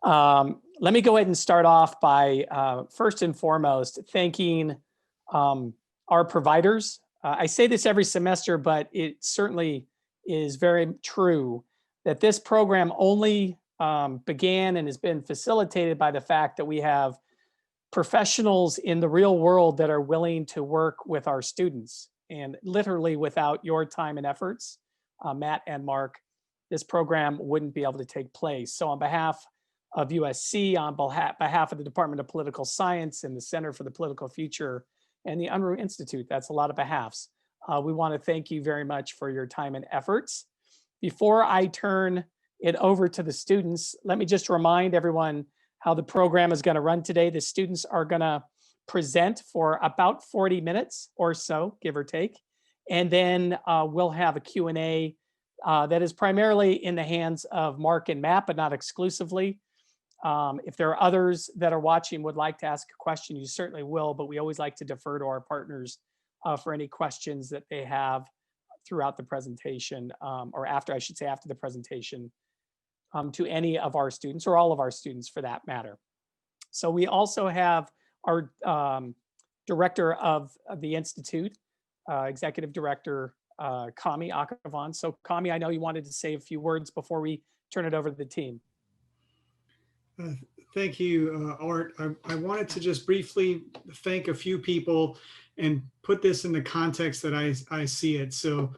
Let me go ahead and start off by first and foremost thanking our providers. I say this every semester, but it certainly is very true that this program only began and has been facilitated by the fact that we have professionals in the real world that are willing to work with our students. And literally without your time and efforts, Matt and Mark, this program wouldn't be able to take place. So on behalf of USC, on behalf of the Department of Political Science and the Center for the Political Future and the Unruh Institute, that's a lot of behalfs. We want to thank you very much for your time and efforts. Before I turn it over to the students, let me just remind everyone how the program is going to run today. The students are going to present for about 40 minutes or so, give or take. And then we'll have a Q&A that is primarily in the hands of Mark and Matt, but not exclusively. If there are others that are watching would like to ask a question, you certainly will, but we always like to defer to our partners for any questions that they have throughout the presentation, or after, I should say, after the presentation, to any of our students or all of our students for that matter. So we also have our director of the Institute, Executive Director Kami Akavan. So Kami, I know you wanted to say a few words before we turn it over to the team. Thank you, Art. I wanted to just briefly thank a few people and put this in the context that I see it. So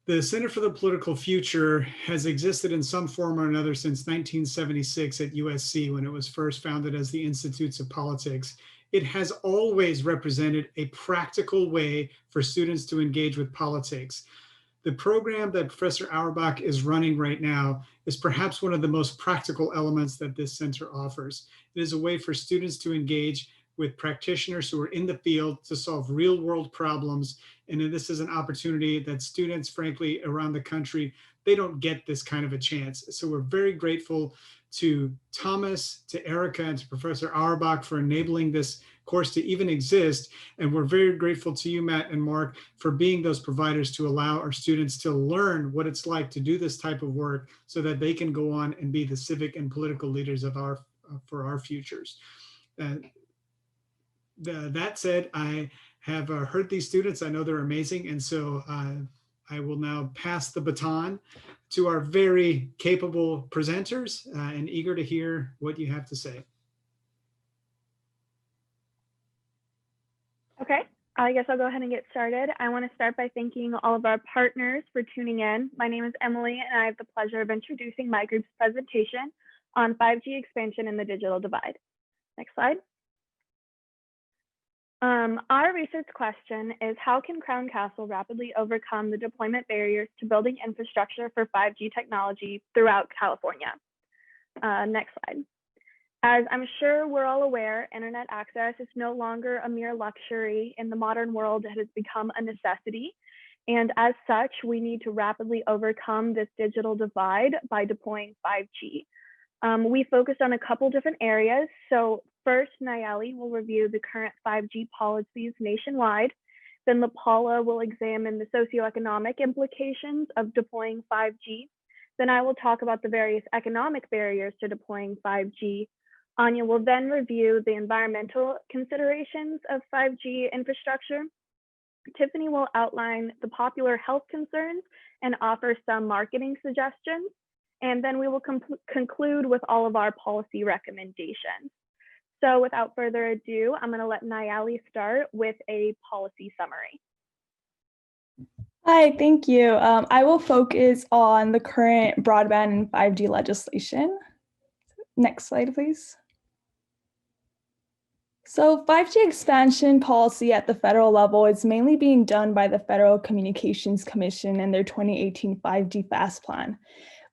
the Center for the Political Future has existed in some form or another since 1976 at USC, when it was first founded as the Institutes of Politics. It has always represented a practical way for students to engage with politics. The program that Professor Auerbach is running right now is perhaps one of the most practical elements that this center offers. It is a way for students to engage with practitioners who are in the field to solve real world problems. And this is an opportunity that students, frankly, around the country, they don't get this kind of a chance. So we're very grateful to Thomas, to Erica, and to Professor Auerbach for enabling this course to even exist. And we're very grateful to you, Matt and Mark, for being those providers to allow our students to learn what it's like to do this type of work so that they can go on and be the civic and political leaders of for our futures. That said, I have heard these students. I know they're amazing. And so I will now pass the baton to our very capable presenters and eager to hear what you have to say. Okay, I guess I'll go ahead and get started. I want to start by thanking all of our partners for tuning in. My name is Emily, and I have the pleasure of introducing my group's presentation on 5G expansion and the digital divide. Next slide. Our research question is, how can Crown Castle rapidly overcome the deployment barriers to building infrastructure for 5G technology throughout California? Next slide. As I'm sure we're all aware, internet access is no longer a mere luxury. In the modern world, it has become a necessity. And as such, we need to rapidly overcome this digital divide by deploying 5G. We focused on a couple different areas. So first, Nayeli will review the current 5G policies nationwide. Then LaPaula will examine the socioeconomic implications of deploying 5G. Then I will talk about the various economic barriers to deploying 5G. Anya will then review the environmental considerations of 5G infrastructure. Tiffany will outline the popular health concerns and offer some marketing suggestions. And then we will conclude with all of our policy recommendations. So without further ado, I'm going to let Nayeli start with a policy summary. Hi, thank you. I will focus on the current broadband and 5G legislation. Next slide, please. So 5G expansion policy at the federal level is mainly being done by the Federal Communications Commission and their 2018 5G FAST Plan.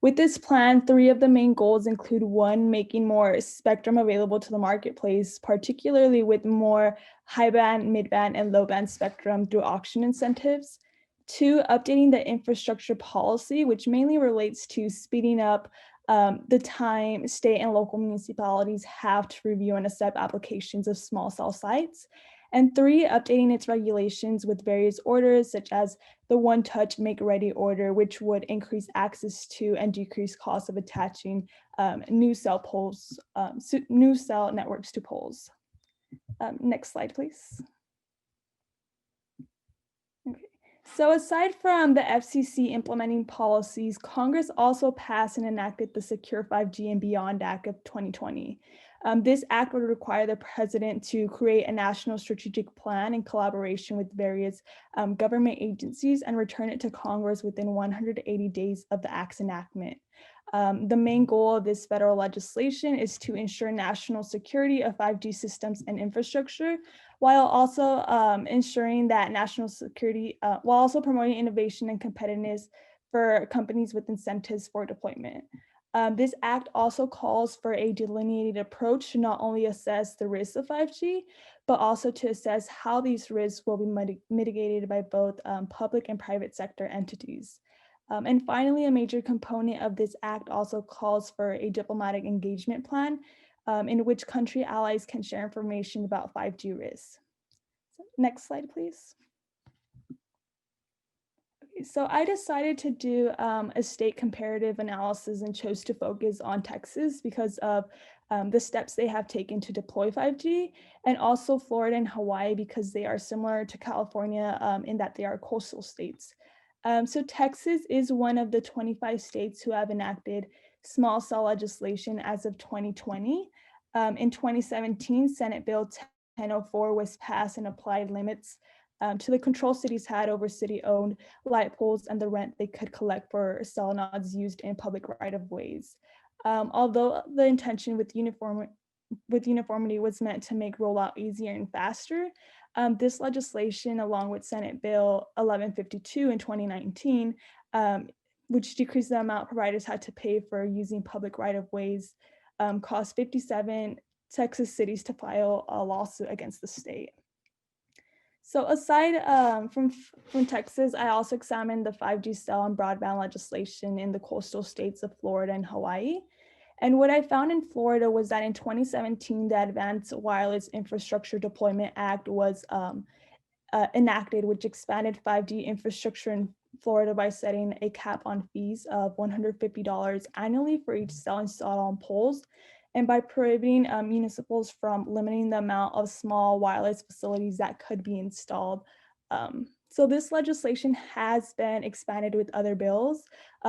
With this plan, 3 of the main goals include: 1, making more spectrum available to the marketplace, particularly with more high band, mid band, and low band spectrum through auction incentives. 2, updating the infrastructure policy, which mainly relates to speeding up the time state and local municipalities have to review and accept applications of small cell sites. And 3, updating its regulations with various orders, such as the one-touch make-ready order, which would increase access to and decrease costs of attaching new cell networks to poles. Next slide, please. Okay. So aside from the FCC implementing policies, Congress also passed and enacted the Secure 5G and Beyond Act of 2020. This act would require the president to create a national strategic plan in collaboration with various government agencies and return it to Congress within 180 days of the act's enactment. The main goal of this federal legislation is to ensure national security of 5G systems and infrastructure, while also ensuring that national security, while also promoting innovation and competitiveness for companies with incentives for deployment. This act also calls for a delineated approach to not only assess the risks of 5G, but also to assess how these risks will be mitigated by both public and private sector entities. And finally, a major component of this act also calls for a diplomatic engagement plan in which country allies can share information about 5G risks. So, next slide, please. So I decided to do a state comparative analysis and chose to focus on Texas because of the steps they have taken to deploy 5G, and also Florida and Hawaii because they are similar to California in that they are coastal states. So Texas is one of the 25 states who have enacted small cell legislation as of 2020. In 2017, Senate Bill 1004 was passed and applied limits to the control cities had over city-owned light poles and the rent they could collect for cell nodes used in public right-of-ways. Although the intention with uniformity was meant to make rollout easier and faster, this legislation, along with Senate Bill 1152 in 2019, which decreased the amount providers had to pay for using public right-of-ways, caused 57 Texas cities to file a lawsuit against the state. So aside from Texas, I also examined the 5G cell and broadband legislation in the coastal states of Florida and Hawaii. And what I found in Florida was that in 2017, the Advanced Wireless Infrastructure Deployment Act was enacted, which expanded 5G infrastructure in Florida by setting a cap on fees of $150 annually for each cell installed on poles, and by prohibiting municipals from limiting the amount of small wireless facilities that could be installed. So this legislation has been expanded with other bills,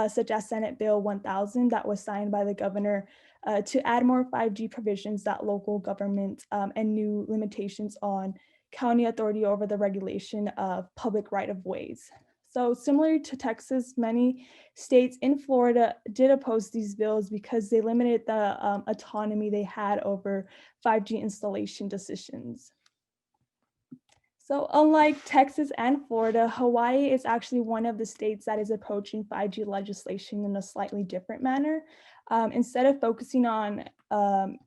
such as Senate Bill 1000 that was signed by the governor to add more 5G provisions that local government and new limitations on county authority over the regulation of public right-of-ways. So similar to Texas, many states in Florida did oppose these bills because they limited the autonomy they had over 5G installation decisions. So unlike Texas and Florida, Hawaii is actually one of the states that is approaching 5G legislation in a slightly different manner. Instead of focusing on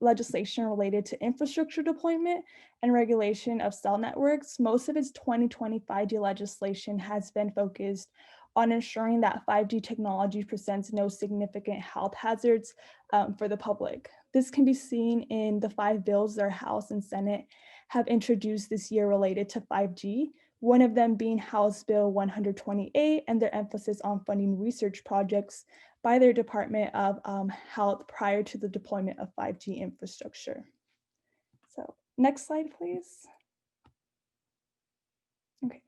legislation related to infrastructure deployment and regulation of cell networks, most of its 2020 5G legislation has been focused on ensuring that 5G technology presents no significant health hazards for the public. This can be seen in the 5 bills their House and Senate have introduced this year related to 5G, one of them being House Bill 128 and their emphasis on funding research projects by their Department of Health prior to the deployment of 5G infrastructure. So next slide, please. Okay,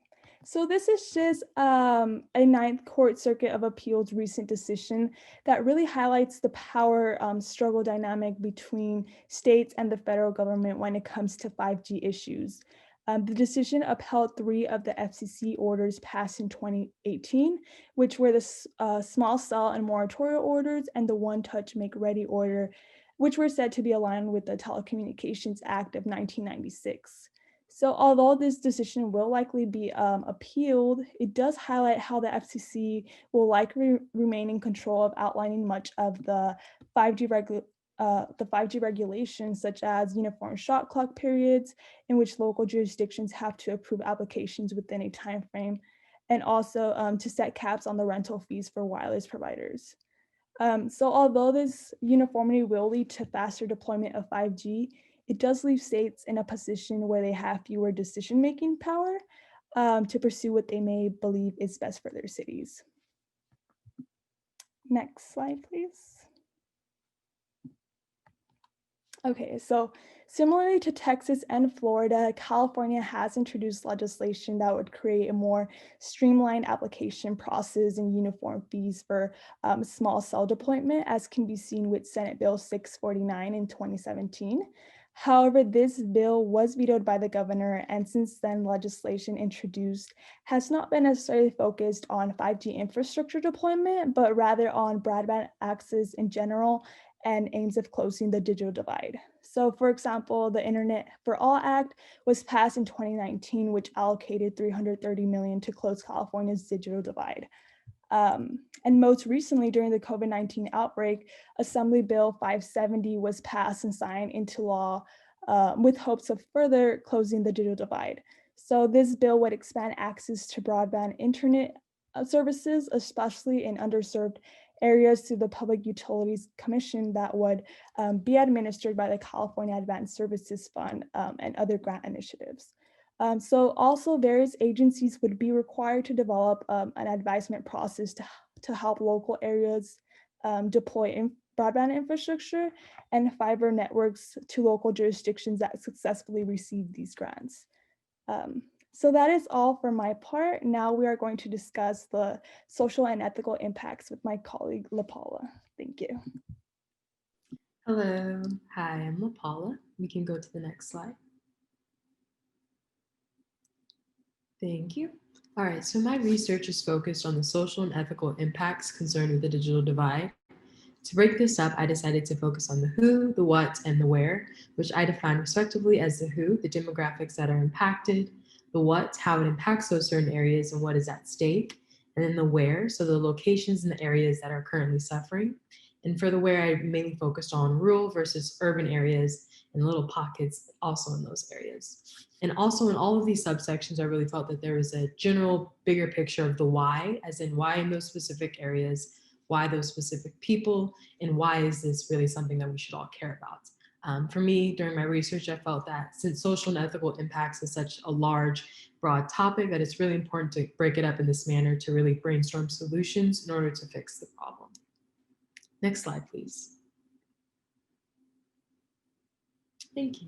so this is just a Ninth Court Circuit of Appeals recent decision that really highlights the power struggle dynamic between states and the federal government when it comes to 5G issues. The decision upheld 3 of the FCC orders passed in 2018, which were the small cell and moratorium orders and the one-touch make-ready order, which were said to be aligned with the Telecommunications Act of 1996. So although this decision will likely be appealed, it does highlight how the FCC will likely remain in control of outlining much of the 5G regulations, such as uniform shot clock periods, in which local jurisdictions have to approve applications within a time frame, and also to set caps on the rental fees for wireless providers. So although this uniformity will lead to faster deployment of 5G, it does leave states in a position where they have fewer decision-making power to pursue what they may believe is best for their cities. Next slide, please. Okay, so similarly to Texas and Florida, California has introduced legislation that would create a more streamlined application process and uniform fees for small cell deployment, as can be seen with Senate Bill 649 in 2017. However, this bill was vetoed by the governor, and since then, legislation introduced has not been necessarily focused on 5G infrastructure deployment, but rather on broadband access in general and aims of closing the digital divide. So for example, the Internet for All Act was passed in 2019, which allocated $330 million to close California's digital divide. And most recently, during the COVID-19 outbreak, Assembly Bill 570 was passed and signed into law with hopes of further closing the digital divide. So this bill would expand access to broadband internet services, especially in underserved areas, through the Public Utilities Commission that would be administered by the California Advanced Services Fund and other grant initiatives. So also various agencies would be required to develop an advisement process to help local areas deploy broadband infrastructure and fiber networks to local jurisdictions that successfully receive these grants. So that is all for my part. Now we are going to discuss the social and ethical impacts with my colleague, LaPaula. Thank you. Hello, hi, I'm LaPaula. We can go to the next slide. Thank you. All right, so my research is focused on the social and ethical impacts concerned with the digital divide. To break this up, I decided to focus on the who, the what, and the where, which I define respectively as the who, the demographics that are impacted, the what, how it impacts those certain areas and what is at stake, and then the where, so the locations and the areas that are currently suffering. And for the where, I mainly focused on rural versus urban areas and little pockets also in those areas. And also in all of these subsections, I really felt that there was a general bigger picture of the why, as in why in those specific areas, why those specific people, and why is this really something that we should all care about. For me, during my research, I felt that since social and ethical impacts is such a large, broad topic, that it's really important to break it up in this manner to really brainstorm solutions in order to fix the problem. Next slide, please. Thank you.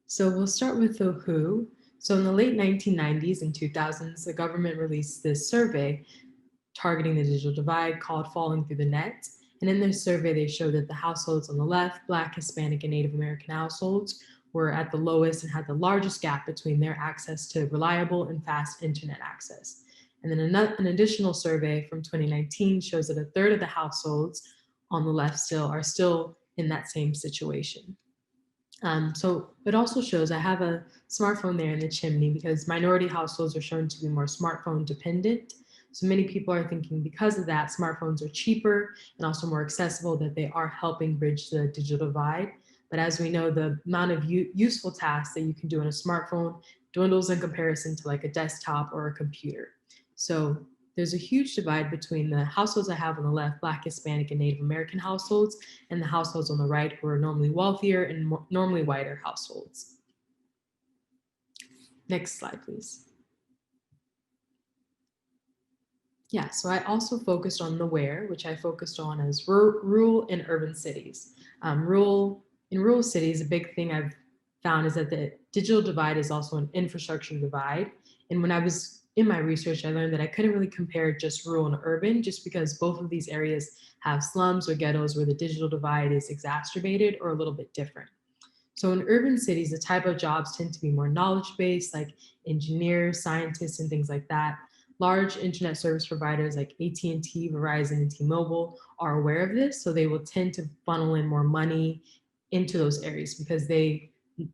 So we'll start with the who. So in the late 1990s and 2000s, the government released this survey targeting the digital divide called Falling Through the Net. And in this survey, they showed that the households on the left, Black, Hispanic, and Native American households, were at the lowest and had the largest gap between their access to reliable and fast internet access. And then an additional survey from 2019 shows that a third of the households on the left are still in that same situation. So it also shows, I have a smartphone there in the chimney because minority households are shown to be more smartphone dependent. So many people are thinking because of that, smartphones are cheaper and also more accessible, that they are helping bridge the digital divide. But as we know, the amount of useful tasks that you can do on a smartphone dwindles in comparison to like a desktop or a computer. So there's a huge divide between the households I have on the left, Black, Hispanic, and Native American households, and the households on the right who are normally wealthier and normally whiter households. Next slide, please. Yeah, so I also focused on the where, which I focused on as rural and urban cities. In rural cities, a big thing I've found is that the digital divide is also an infrastructure divide. And when I was in my research, I learned that I couldn't really compare just rural and urban, just because both of these areas have slums or ghettos where the digital divide is exacerbated or a little bit different. So in urban cities, the type of jobs tend to be more knowledge-based, like engineers, scientists, and things like that. Large internet service providers like AT&T, Verizon, and T-Mobile are aware of this, so they will tend to funnel in more money into those areas because they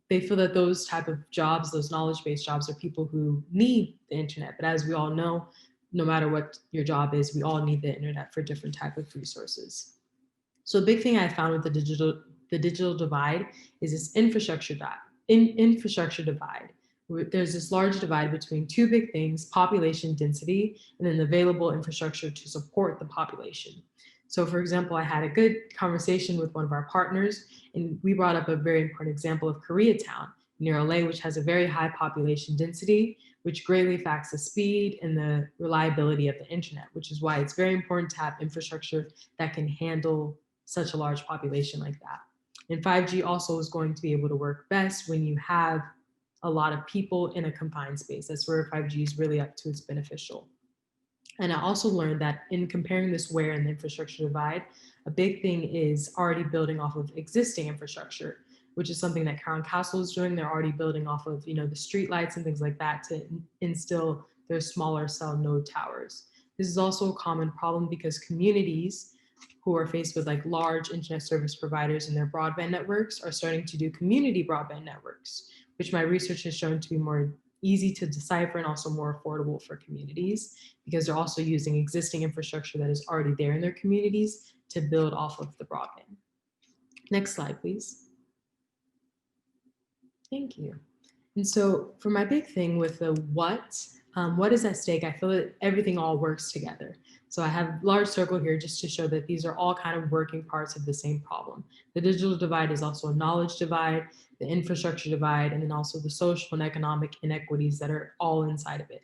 feel that those type of jobs, those knowledge-based jobs, are people who need the internet. But as we all know, no matter what your job is, we all need the internet for different type of resources. So a big thing I found with the digital divide is this infrastructure divide. There's this large divide between two big things: population density and then the available infrastructure to support the population. So for example, I had a good conversation with one of our partners, and we brought up a very important example of Koreatown near LA, which has a very high population density, which greatly affects the speed and the reliability of the internet, which is why it's very important to have infrastructure that can handle such a large population like that. And 5G also is going to be able to work best when you have a lot of people in a confined space. That's where 5G is really up to its beneficial. And I also learned that in comparing this where and the infrastructure divide, a big thing is already building off of existing infrastructure, which is something that Crown Castle is doing. They're already building off of, the street lights and things like that to instill their smaller cell node towers. This is also a common problem because communities who are faced with like large internet service providers and their broadband networks are starting to do community broadband networks, which my research has shown to be more easy to decipher and also more affordable for communities because they're also using existing infrastructure that is already there in their communities to build off of the broadband. Next slide, please. Thank you. And so for my big thing with the what is at stake, I feel that everything all works together. So I have a large circle here just to show that these are all kind of working parts of the same problem. The digital divide is also a knowledge divide, the infrastructure divide, and then also the social and economic inequities that are all inside of it.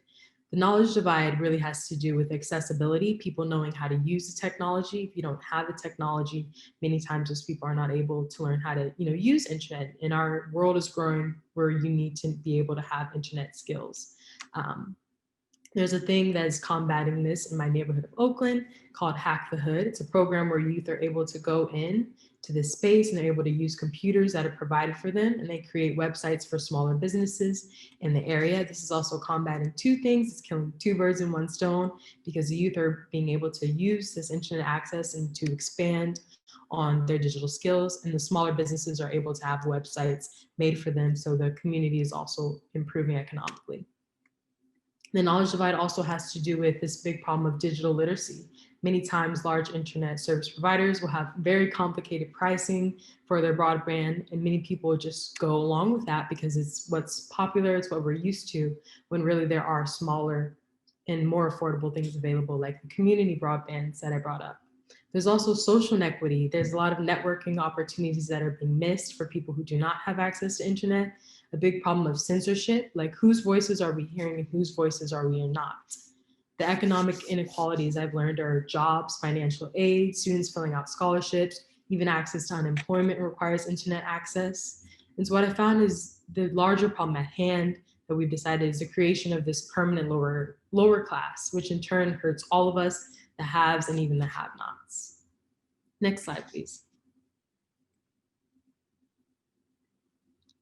The knowledge divide really has to do with accessibility, people knowing how to use the technology. If you don't have the technology, many times those people are not able to learn how to use internet. And our world is growing where you need to be able to have internet skills. There's a thing that is combating this in my neighborhood of Oakland called Hack the Hood. It's a program where youth are able to go in to this space and they're able to use computers that are provided for them, and they create websites for smaller businesses in the area. This is also combating two things. It's killing two birds in one stone because the youth are being able to use this internet access and to expand on their digital skills, and the smaller businesses are able to have websites made for them, so the community is also improving economically. The knowledge divide also has to do with this big problem of digital literacy. Many times large internet service providers will have very complicated pricing for their broadband, and many people just go along with that because it's what's popular, it's what we're used to, when really there are smaller and more affordable things available like the community broadbands that I brought up. There's also social inequity. There's a lot of networking opportunities that are being missed for people who do not have access to internet. A big problem of censorship, like whose voices are we hearing and whose voices are we not? The economic inequalities I've learned are jobs, financial aid, students filling out scholarships, even access to unemployment requires internet access. And so what I found is the larger problem at hand that we've decided is the creation of this permanent lower class, which in turn hurts all of us, the haves and even the have-nots. Next slide, please.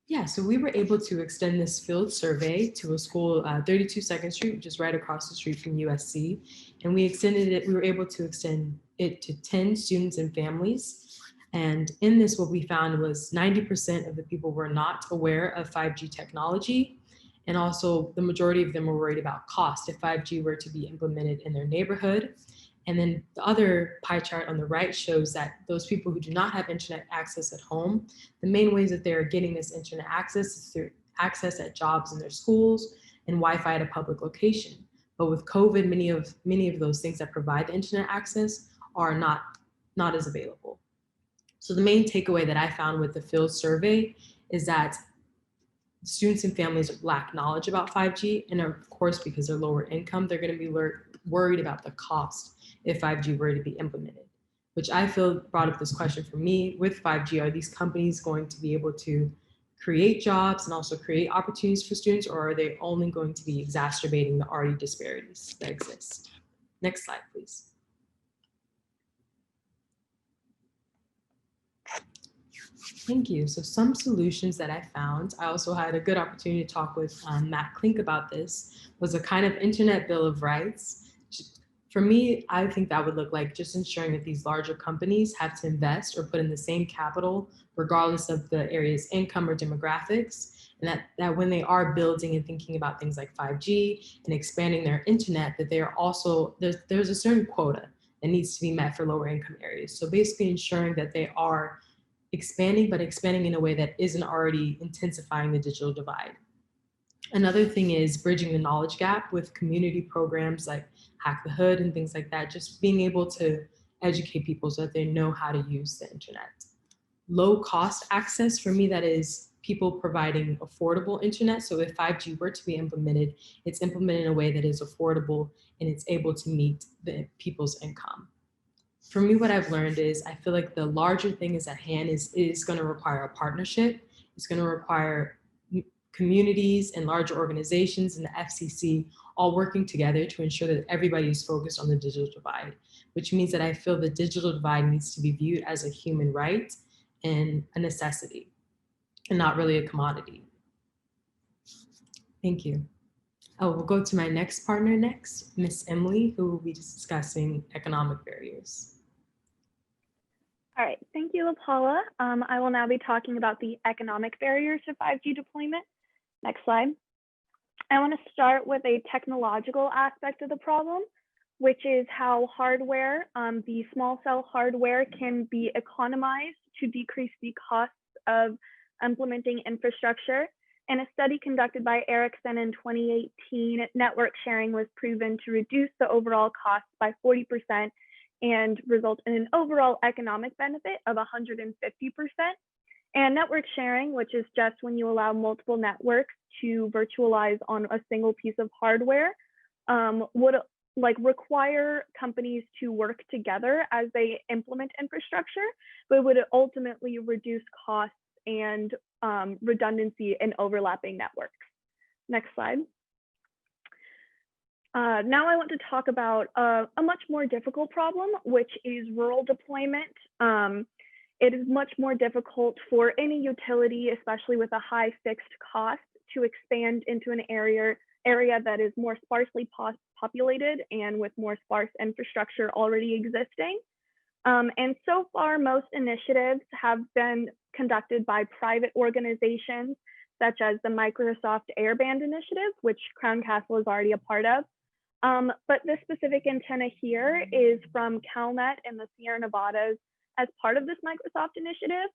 Yeah, so we were able to extend this field survey to a school, 32 2nd Street, which is right across the street from USC. And we were able to extend it to 10 students and families. And in this, what we found was 90% of the people were not aware of 5G technology. And also the majority of them were worried about cost if 5G were to be implemented in their neighborhood. And then the other pie chart on the right shows that those people who do not have internet access at home, the main ways that they're getting this internet access is through access at jobs in their schools and Wi-Fi at a public location. But with COVID, many of those things that provide the internet access are not as available. So the main takeaway that I found with the field survey is that students and families lack knowledge about 5G, and of course, because they're lower income, they're going to be worried about the cost if 5G were to be implemented, which I feel brought up this question for me. With 5G, are these companies going to be able to create jobs and also create opportunities for students, or are they only going to be exacerbating the already disparities that exist? Next slide, please. Thank you. So some solutions that I found, I also had a good opportunity to talk with Matt Klink about this, was a kind of internet bill of rights. For me, I think that would look like just ensuring that these larger companies have to invest or put in the same capital, regardless of the area's income or demographics, and that when they are building and thinking about things like 5G and expanding their internet, that they are also, there's a certain quota that needs to be met for lower income areas. So basically ensuring that they are expanding, but expanding in a way that isn't already intensifying the digital divide. Another thing is bridging the knowledge gap with community programs like Hack the Hood and things like that, just being able to educate people so that they know how to use the internet. Low cost access, for me, that is people providing affordable internet. So if 5G were to be implemented, it's implemented in a way that is affordable and it's able to meet the people's income. For me, what I've learned is I feel like the larger thing is at hand is going to require a partnership. It's going to require communities and larger organizations and the FCC all working together to ensure that everybody is focused on the digital divide, which means that I feel the digital divide needs to be viewed as a human right and a necessity and not really a commodity. Thank you. Oh, we'll go to my next partner next, Miss Emily, who will be discussing economic barriers. All right, thank you, LaPaula. I will now be talking about the economic barriers to 5G deployment. Next slide. I want to start with a technological aspect of the problem, which is how hardware, the small cell hardware, can be economized to decrease the costs of implementing infrastructure. In a study conducted by Ericsson in 2018, network sharing was proven to reduce the overall cost by 40% and result in an overall economic benefit of 150%. And network sharing, which is just when you allow multiple networks to virtualize on a single piece of hardware, would require companies to work together as they implement infrastructure, but would ultimately reduce costs and redundancy in overlapping networks. Next slide. Now I want to talk about a much more difficult problem, which is rural deployment. It is much more difficult for any utility, especially with a high fixed cost, to expand into an area that is more sparsely populated and with more sparse infrastructure already existing. And so far, most initiatives have been conducted by private organizations, such as the Microsoft Airband Initiative, which Crown Castle is already a part of. But this specific antenna here is from CalNet in the Sierra Nevadas as part of this Microsoft initiative,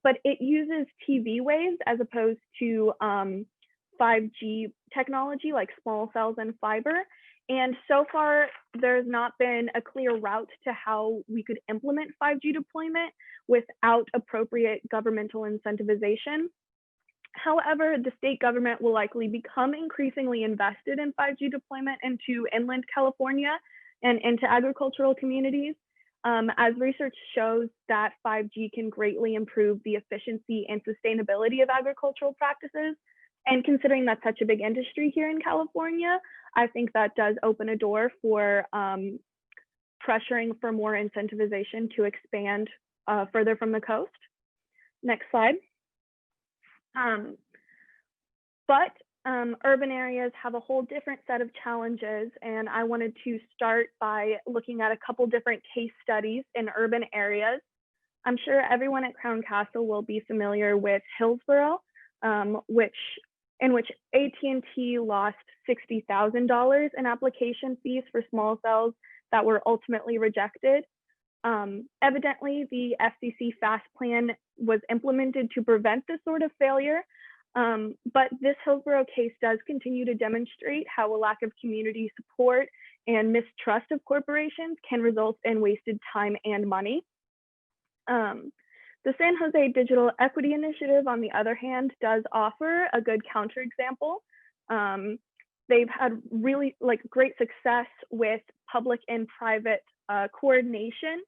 but it uses TV waves as opposed to 5G technology like small cells and fiber. And so far, there's not been a clear route to how we could implement 5G deployment without appropriate governmental incentivization. However, the state government will likely become increasingly invested in 5G deployment into inland California and into agricultural communities, as research shows that 5G can greatly improve the efficiency and sustainability of agricultural practices. And considering that's such a big industry here in California, I think that does open a door for pressuring for more incentivization to expand further from the coast. Next slide. But urban areas have a whole different set of challenges, and I wanted to start by looking at a couple different case studies in urban areas. I'm sure everyone at Crown Castle will be familiar with Hillsborough, in which AT&T lost $60,000 in application fees for small cells that were ultimately rejected. Evidently, the FCC FAST plan was implemented to prevent this sort of failure, but this Hillsborough case does continue to demonstrate how a lack of community support and mistrust of corporations can result in wasted time and money. The San Jose Digital Equity Initiative, on the other hand, does offer a good counterexample. They've had really great success with public and private coordination.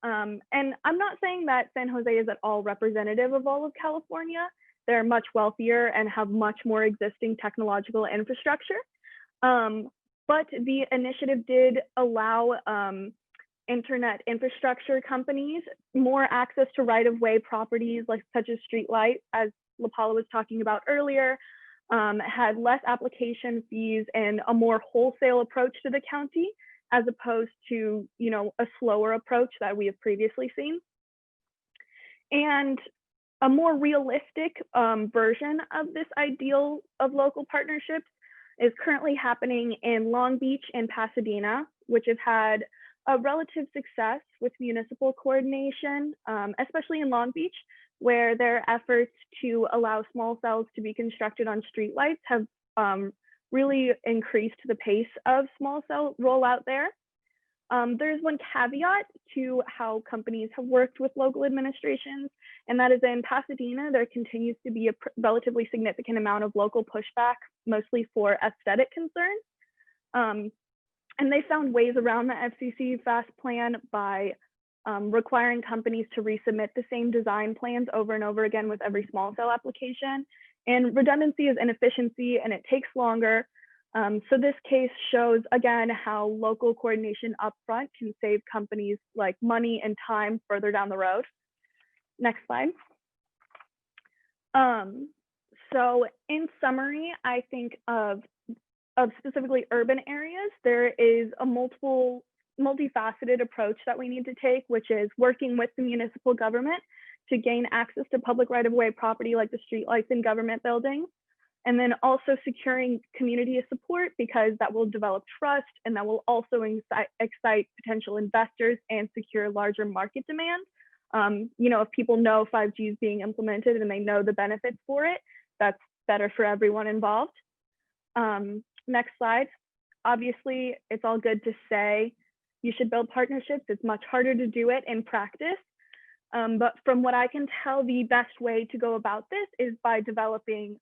And I'm not saying that San Jose is at all representative of all of California. They're much wealthier and have much more existing technological infrastructure. But the initiative did allow internet infrastructure companies more access to right-of-way properties such as streetlights, as LaPaula was talking about earlier, had less application fees and a more wholesale approach to the county, as opposed to a slower approach that we have previously seen. And a more realistic version of this ideal of local partnerships is currently happening in Long Beach and Pasadena, which have had a relative success with municipal coordination, especially in Long Beach, where their efforts to allow small cells to be constructed on streetlights have really increased the pace of small cell rollout there. There's one caveat to how companies have worked with local administrations, and that is in Pasadena, there continues to be a relatively significant amount of local pushback, mostly for aesthetic concerns. And they found ways around the FCC FAST plan by requiring companies to resubmit the same design plans over and over again with every small cell application. And redundancy is inefficiency and it takes longer. So this case shows again how local coordination upfront can save companies like money and time further down the road. Next slide. So in summary, I think of specifically urban areas, there is a multifaceted approach that we need to take, which is working with the municipal government to gain access to public right-of-way property like the streetlights in government buildings, and then also securing community support because that will develop trust and that will also excite potential investors and secure larger market demand. You know, if people know 5G is being implemented and they know the benefits for it, that's better for everyone involved. Next slide. Obviously, it's all good to say you should build partnerships. It's much harder to do it in practice. But from what I can tell, the best way to go about this is by developing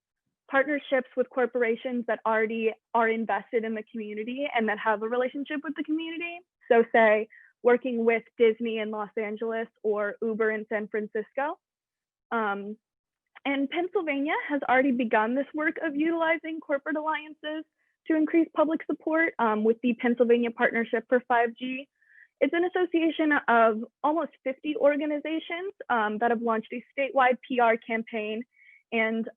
partnerships with corporations that already are invested in the community and that have a relationship with the community. So say working with Disney in Los Angeles or Uber in San Francisco. And Pennsylvania has already begun this work of utilizing corporate alliances to increase public support with the Pennsylvania Partnership for 5G. It's an association of almost 50 organizations that have launched a statewide PR campaign and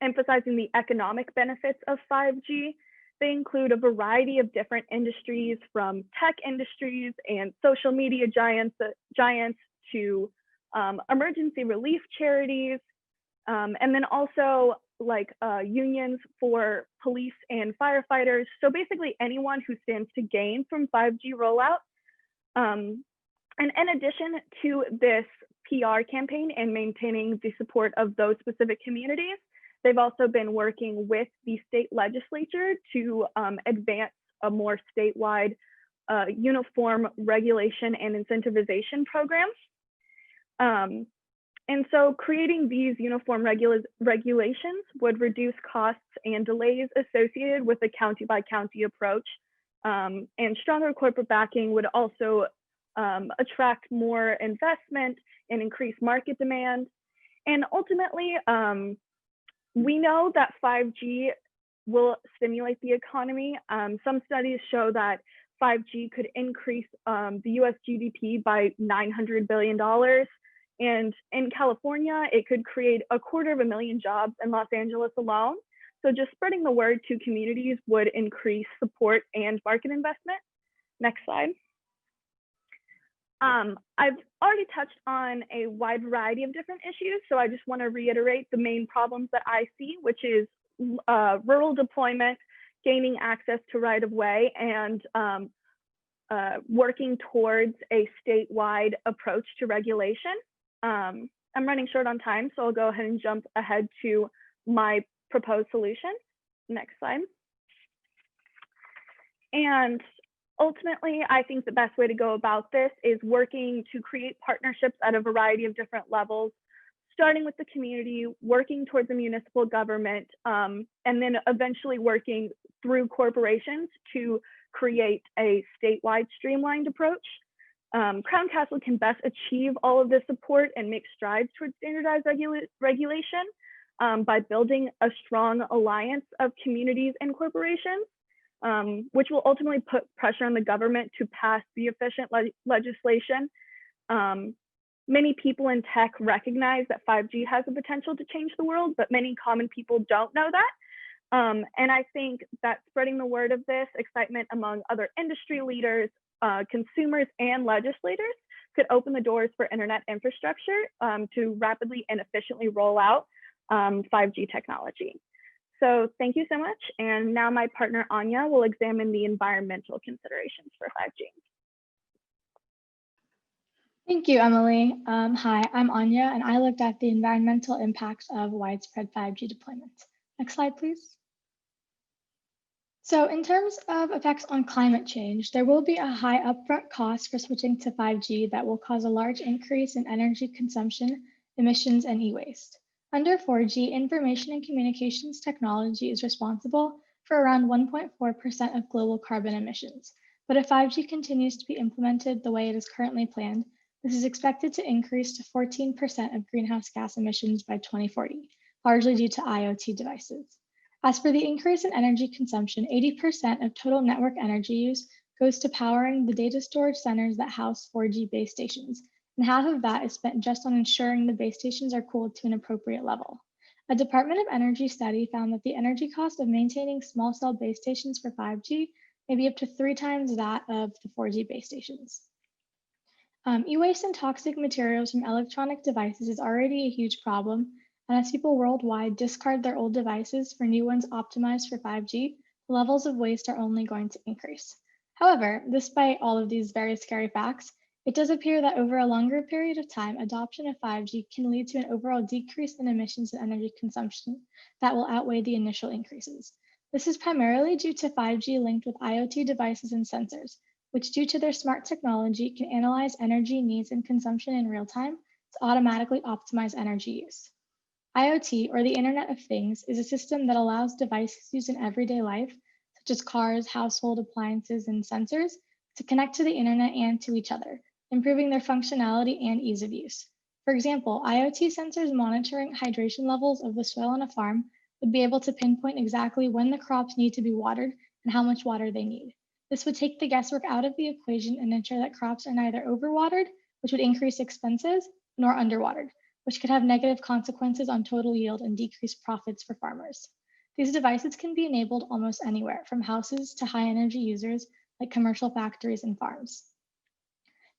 emphasizing the economic benefits of 5G. They include a variety of different industries, from tech industries and social media giants to emergency relief charities, and then also like unions for police and firefighters. So basically anyone who stands to gain from 5G rollout. And in addition to this PR campaign and maintaining the support of those specific communities, they've also been working with the state legislature to advance a more statewide uniform regulation and incentivization programs. And so creating these uniform regulations would reduce costs and delays associated with the county by county approach. And stronger corporate backing would also attract more investment and increase market demand. And ultimately, we know that 5G will stimulate the economy. Some studies show that 5G could increase the US GDP by $900 billion. And in California, it could create 250,000 jobs in Los Angeles alone. So just spreading the word to communities would increase support and market investment. Next slide. I've already touched on a wide variety of different issues, so I just want to reiterate the main problems that I see, which is rural deployment, gaining access to right-of-way, and working towards a statewide approach to regulation. I'm running short on time, so I'll go ahead and jump ahead to my proposed solution. Next slide. And ultimately, I think the best way to go about this is working to create partnerships at a variety of different levels, starting with the community, working towards the municipal government, and then eventually working through corporations to create a statewide streamlined approach. Crown Castle can best achieve all of this support and make strides towards standardized regulation by building a strong alliance of communities and corporations, which will ultimately put pressure on the government to pass the efficient legislation. Many people in tech recognize that 5G has the potential to change the world, but many common people don't know that. And I think that spreading the word of this, excitement among other industry leaders, consumers, and legislators could open the doors for internet infrastructure to rapidly and efficiently roll out 5G technology. So thank you so much. And now my partner, Anya, will examine the environmental considerations for 5G. Thank you, Emily. Hi, I'm Anya, and I looked at the environmental impacts of widespread 5G deployment. Next slide, please. So in terms of effects on climate change, there will be a high upfront cost for switching to 5G that will cause a large increase in energy consumption, emissions, and e-waste. Under 4G, information and communications technology is responsible for around 1.4% of global carbon emissions. But if 5G continues to be implemented the way it is currently planned, this is expected to increase to 14% of greenhouse gas emissions by 2040, largely due to IoT devices. As for the increase in energy consumption, 80% of total network energy use goes to powering the data storage centers that house 4G base stations, and half of that is spent just on ensuring the base stations are cooled to an appropriate level. A Department of Energy study found that the energy cost of maintaining small cell base stations for 5G may be up to 3 times that of the 4G base stations. E-waste and toxic materials from electronic devices is already a huge problem, and as people worldwide discard their old devices for new ones optimized for 5G, the levels of waste are only going to increase. However, despite all of these very scary facts, it does appear that over a longer period of time, adoption of 5G can lead to an overall decrease in emissions and energy consumption that will outweigh the initial increases. This is primarily due to 5G linked with IoT devices and sensors, which due to their smart technology can analyze energy needs and consumption in real time to automatically optimize energy use. IoT, or the Internet of Things, is a system that allows devices used in everyday life, such as cars, household appliances, and sensors, to connect to the internet and to each other, improving their functionality and ease of use. For example, IoT sensors monitoring hydration levels of the soil on a farm would be able to pinpoint exactly when the crops need to be watered and how much water they need. This would take the guesswork out of the equation and ensure that crops are neither overwatered, which would increase expenses, nor underwatered, which could have negative consequences on total yield and decrease profits for farmers. These devices can be enabled almost anywhere, from houses to high energy users like commercial factories and farms.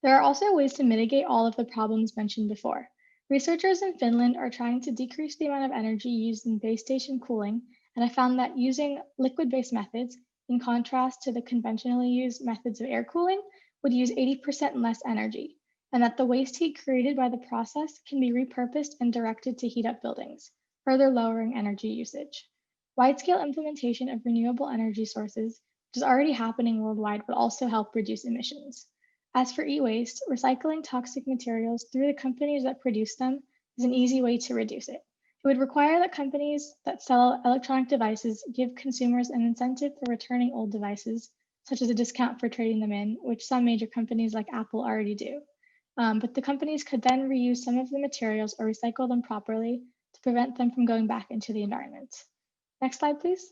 There are also ways to mitigate all of the problems mentioned before. Researchers in Finland are trying to decrease the amount of energy used in base station cooling, and have found that using liquid-based methods, in contrast to the conventionally used methods of air cooling, would use 80% less energy, and that the waste heat created by the process can be repurposed and directed to heat up buildings, further lowering energy usage. Wide-scale implementation of renewable energy sources, which is already happening worldwide, would also help reduce emissions. As for e-waste, recycling toxic materials through the companies that produce them is an easy way to reduce it. It would require that companies that sell electronic devices give consumers an incentive for returning old devices, such as a discount for trading them in, which some major companies like Apple already do. But the companies could then reuse some of the materials or recycle them properly to prevent them from going back into the environment. Next slide, please.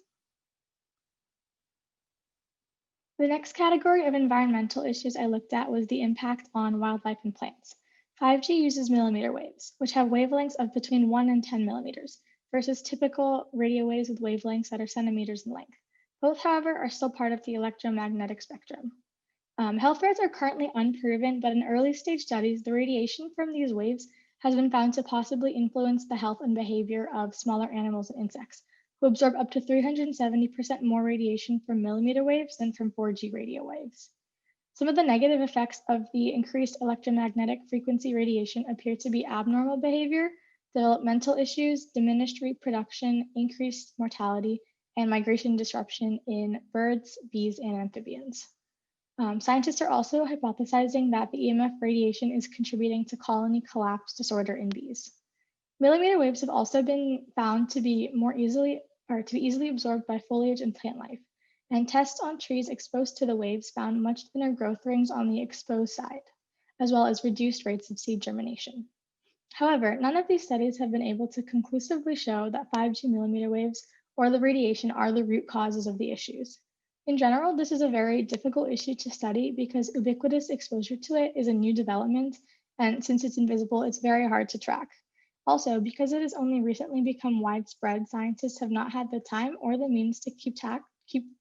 The next category of environmental issues I looked at was the impact on wildlife and plants. 5G uses millimeter waves, which have wavelengths of between 1 and 10 millimeters, versus typical radio waves with wavelengths that are centimeters in length. Both, however, are still part of the electromagnetic spectrum. Health threats are currently unproven, but in early stage studies, the radiation from these waves has been found to possibly influence the health and behavior of smaller animals and insects, who absorb up to 370% more radiation from millimeter waves than from 4G radio waves. Some of the negative effects of the increased electromagnetic frequency radiation appear to be abnormal behavior, developmental issues, diminished reproduction, increased mortality, and migration disruption in birds, bees, and amphibians. Scientists are also hypothesizing that the EMF radiation is contributing to colony collapse disorder in bees. Millimeter waves have also been found to be easily absorbed by foliage and plant life, and tests on trees exposed to the waves found much thinner growth rings on the exposed side, as well as reduced rates of seed germination. However, none of these studies have been able to conclusively show that 5G millimeter waves or the radiation are the root causes of the issues. In general, this is a very difficult issue to study because ubiquitous exposure to it is a new development, and since it's invisible, it's very hard to track. Also, because it has only recently become widespread, scientists have not had the time or the means to keep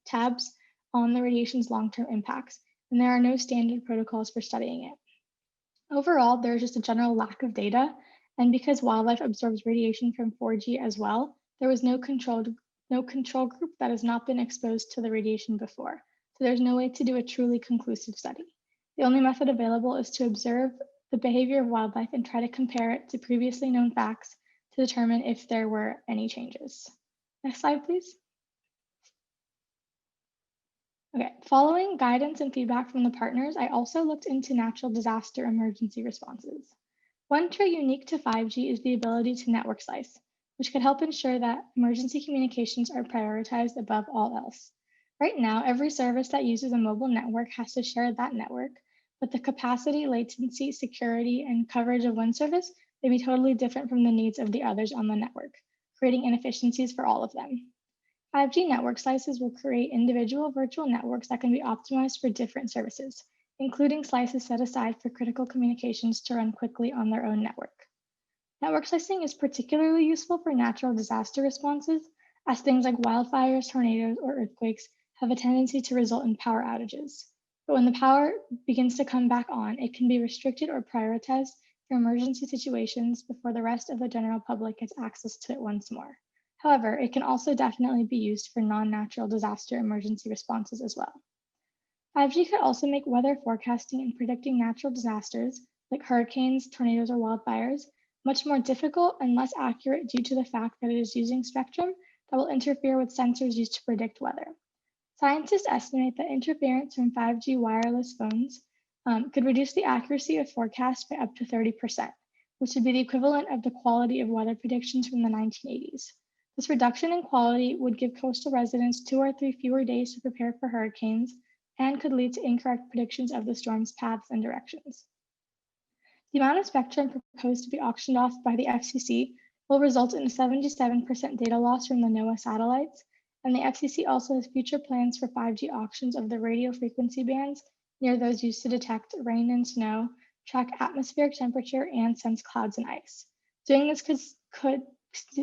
tabs on the radiation's long-term impacts, and there are no standard protocols for studying it. Overall, there's just a general lack of data, and because wildlife absorbs radiation from 4G as well, there was no control group that has not been exposed to the radiation before, so there's no way to do a truly conclusive study. The only method available is to observe the behavior of wildlife and try to compare it to previously known facts to determine if there were any changes. Next slide, please. Okay, following guidance and feedback from the partners, I also looked into natural disaster emergency responses. One trait unique to 5G is the ability to network slice, which could help ensure that emergency communications are prioritized above all else. Right now, every service that uses a mobile network has to share that network, but the capacity, latency, security, and coverage of one service may be totally different from the needs of the others on the network, creating inefficiencies for all of them. 5G network slices will create individual virtual networks that can be optimized for different services, including slices set aside for critical communications to run quickly on their own network. Network slicing is particularly useful for natural disaster responses, as things like wildfires, tornadoes, or earthquakes have a tendency to result in power outages. But when the power begins to come back on, it can be restricted or prioritized for emergency situations before the rest of the general public gets access to it once more. However, it can also definitely be used for non-natural disaster emergency responses as well. 5G could also make weather forecasting and predicting natural disasters like hurricanes, tornadoes, or wildfires much more difficult and less accurate due to the fact that it is using spectrum that will interfere with sensors used to predict weather. Scientists estimate that interference from 5G wireless phones could reduce the accuracy of forecasts by up to 30%, which would be the equivalent of the quality of weather predictions from the 1980s. This reduction in quality would give coastal residents 2 or 3 fewer days to prepare for hurricanes and could lead to incorrect predictions of the storm's paths and directions. The amount of spectrum proposed to be auctioned off by the FCC will result in a 77% data loss from the NOAA satellites, and the FCC also has future plans for 5G auctions of the radio frequency bands near those used to detect rain and snow, track atmospheric temperature, and sense clouds and ice. Doing this could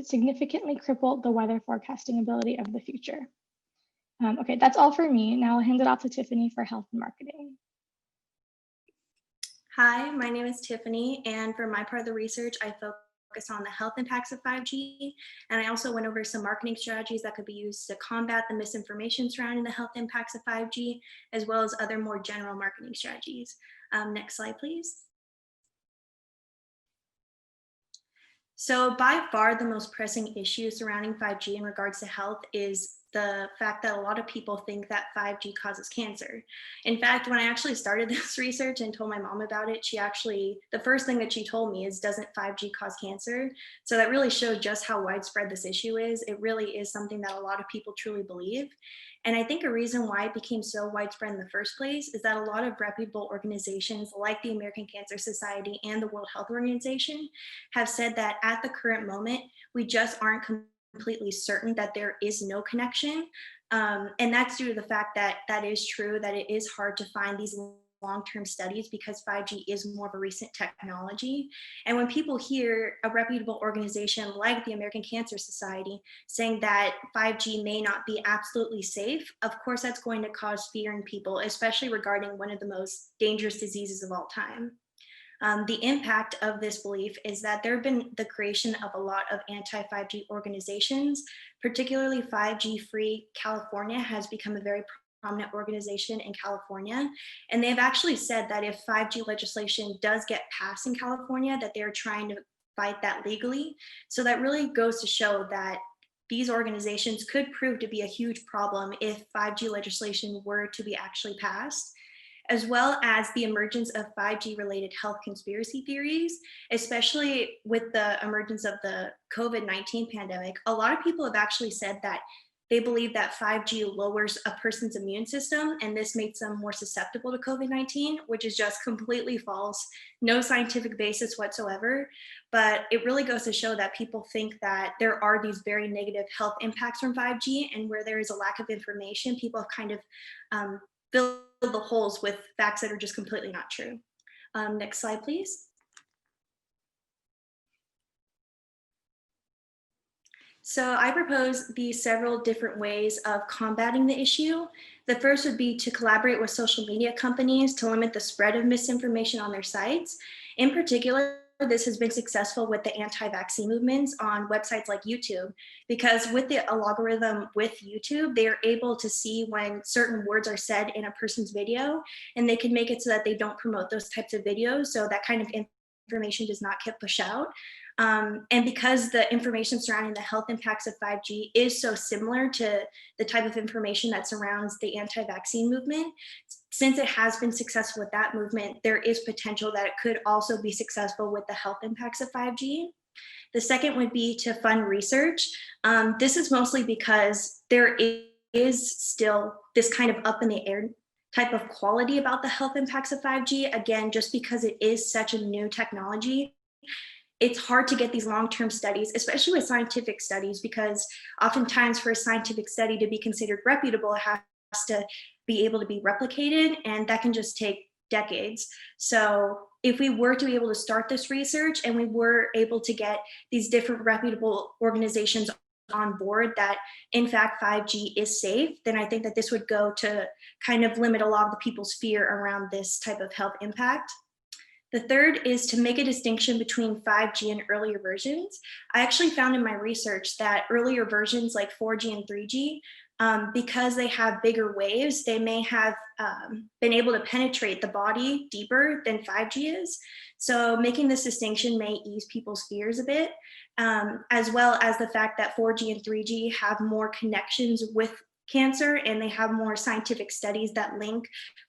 significantly cripple the weather forecasting ability of the future. Okay, that's all for me. Now I'll hand it off to Tiffany for health and marketing. Hi, my name is Tiffany, and for my part of the research, I focused on the health impacts of 5G, and I also went over some marketing strategies that could be used to combat the misinformation surrounding the health impacts of 5G, as well as other more general marketing strategies. Next slide, please. So by far, the most pressing issue surrounding 5G in regards to health is the fact that a lot of people think that 5G causes cancer. In fact, when I actually started this research and told my mom about it, the first thing that she told me is, doesn't 5G cause cancer? So that really showed just how widespread this issue is. It really is something that a lot of people truly believe. And I think a reason why it became so widespread in the first place is that a lot of reputable organizations like the American Cancer Society and the World Health Organization have said that at the current moment, we just aren't completely certain that there is no connection. And that's due to the fact that that is true, that it is hard to find these long-term studies because 5G is more of a recent technology. And when people hear a reputable organization like the American Cancer Society saying that 5G may not be absolutely safe, of course that's going to cause fear in people, especially regarding one of the most dangerous diseases of all time. The impact of this belief is that there have been the creation of a lot of anti-5G organizations, particularly 5G Free California has become a very prominent organization in California. And they've actually said that if 5G legislation does get passed in California, that they're trying to fight that legally. So that really goes to show that these organizations could prove to be a huge problem if 5G legislation were to be actually passed, as well as the emergence of 5G related health conspiracy theories, especially with the emergence of the COVID-19 pandemic. A lot of people have actually said that they believe that 5G lowers a person's immune system and this makes them more susceptible to COVID-19, which is just completely false, no scientific basis whatsoever. But it really goes to show that people think that there are these very negative health impacts from 5G, and where there is a lack of information, people have kind of filled the holes with facts that are just completely not true. Next slide, please. So I propose these several different ways of combating the issue. The first would be to collaborate with social media companies to limit the spread of misinformation on their sites. In particular, this has been successful with the anti-vaccine movements on websites like YouTube, because with the algorithm with YouTube, they are able to see when certain words are said in a person's video, and they can make it so that they don't promote those types of videos. So that kind of information does not get pushed out. And because the information surrounding the health impacts of 5G is so similar to the type of information that surrounds the anti-vaccine movement, since it has been successful with that movement, there is potential that it could also be successful with the health impacts of 5G. The second would be to fund research. This is mostly because there is still this kind of up in the air type of quality about the health impacts of 5G. Again, just because it is such a new technology, it's hard to get these long-term studies, especially with scientific studies, because oftentimes for a scientific study to be considered reputable, it has to be able to be replicated, and that can just take decades. So if we were to be able to start this research and we were able to get these different reputable organizations on board that in fact 5G is safe, then I think that this would go to kind of limit a lot of the people's fear around this type of health impact. The third is to make a distinction between 5G and earlier versions. I actually found in my research that earlier versions like 4G and 3G, because they have bigger waves, they may have been able to penetrate the body deeper than 5G is. So making this distinction may ease people's fears a bit, as well as the fact that 4G and 3G have more connections with cancer, and they have more scientific studies that link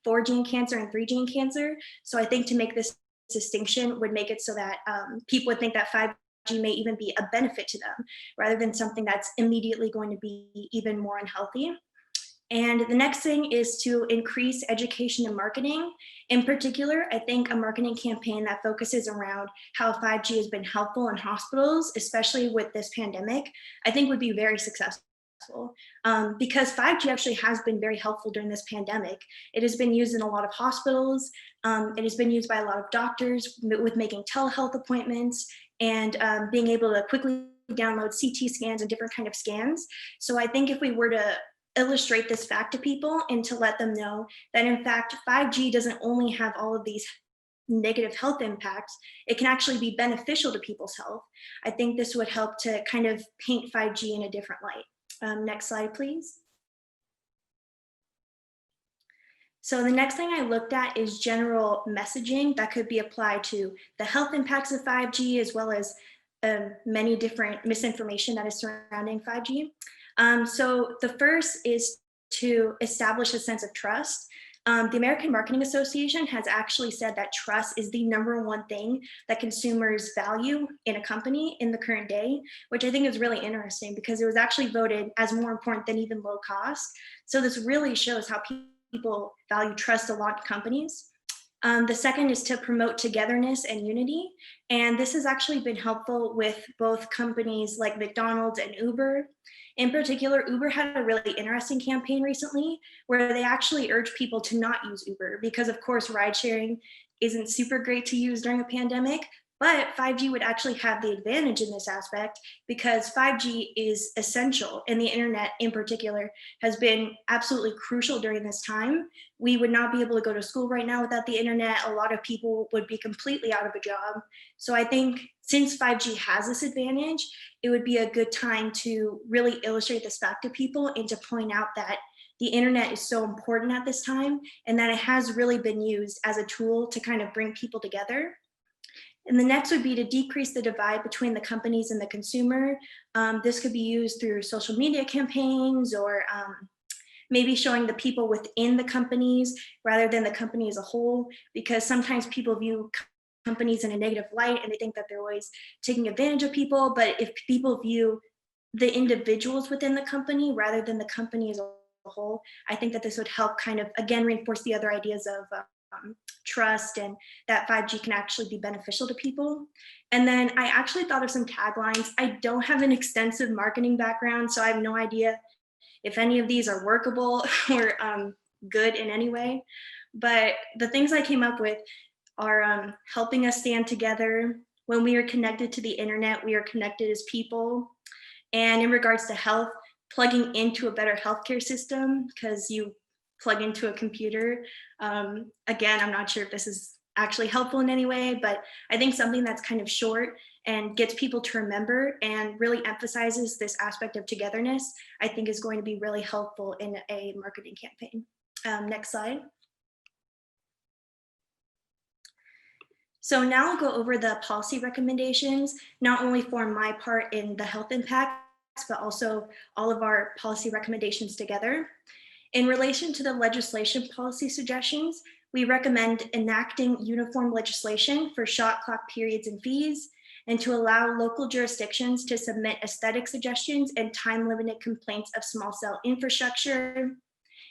4G and cancer and 3G and cancer. So I think to make this distinction would make it so that people would think that 5G may even be a benefit to them rather than something that's immediately going to be even more unhealthy. And the next thing is to increase education and marketing. In particular, I think a marketing campaign that focuses around how 5G has been helpful in hospitals, especially with this pandemic, I think would be very successful. Because 5G actually has been very helpful during this pandemic. It has been used in a lot of hospitals. It has been used by a lot of doctors with making telehealth appointments and being able to quickly download CT scans and different kind of scans. So I think if we were to illustrate this fact to people and to let them know that in fact 5G doesn't only have all of these negative health impacts, it can actually be beneficial to people's health. I think this would help to kind of paint 5G in a different light. Next slide, please. So the next thing I looked at is general messaging that could be applied to the health impacts of 5G, as well as many different misinformation that is surrounding 5G. So the first is to establish a sense of trust. The American Marketing Association has actually said that trust is the #1 thing that consumers value in a company in the current day, which I think is really interesting because it was actually voted as more important than even low cost. So this really shows how people value trust a lot in companies. The second is to promote togetherness and unity. And this has actually been helpful with both companies like McDonald's and Uber. In particular, Uber had a really interesting campaign recently where they actually urged people to not use Uber because, of course, ride sharing isn't super great to use during a pandemic. But 5G would actually have the advantage in this aspect because 5G is essential, and the internet in particular has been absolutely crucial during this time. We would not be able to go to school right now without the internet. A lot of people would be completely out of a job. So I think since 5G has this advantage, it would be a good time to really illustrate this fact to people and to point out that the internet is so important at this time and that it has really been used as a tool to kind of bring people together. And the next would be to decrease the divide between the companies and the consumer. This could be used through social media campaigns or maybe showing the people within the companies rather than the company as a whole, because sometimes people view companies in a negative light and they think that they're always taking advantage of people. But if people view the individuals within the company rather than the company as a whole, I think that this would help kind of, again, reinforce the other ideas of trust and that 5G can actually be beneficial to people. And then I actually thought of some taglines. I don't have an extensive marketing background, so I have no idea if any of these are workable or good in any way. But the things I came up with are helping us stand together. When we are connected to the internet, we are connected as people. And in regards to health, plugging into a better healthcare system because you plug into a computer. Again, I'm not sure if this is actually helpful in any way, but I think something that's kind of short and gets people to remember and really emphasizes this aspect of togetherness, I think is going to be really helpful in a marketing campaign. Next slide. So now I'll go over the policy recommendations, not only for my part in the health impacts, but also all of our policy recommendations together. In relation to the legislation policy suggestions, we recommend enacting uniform legislation for shot clock periods and fees, and to allow local jurisdictions to submit aesthetic suggestions and time-limited complaints of small cell infrastructure.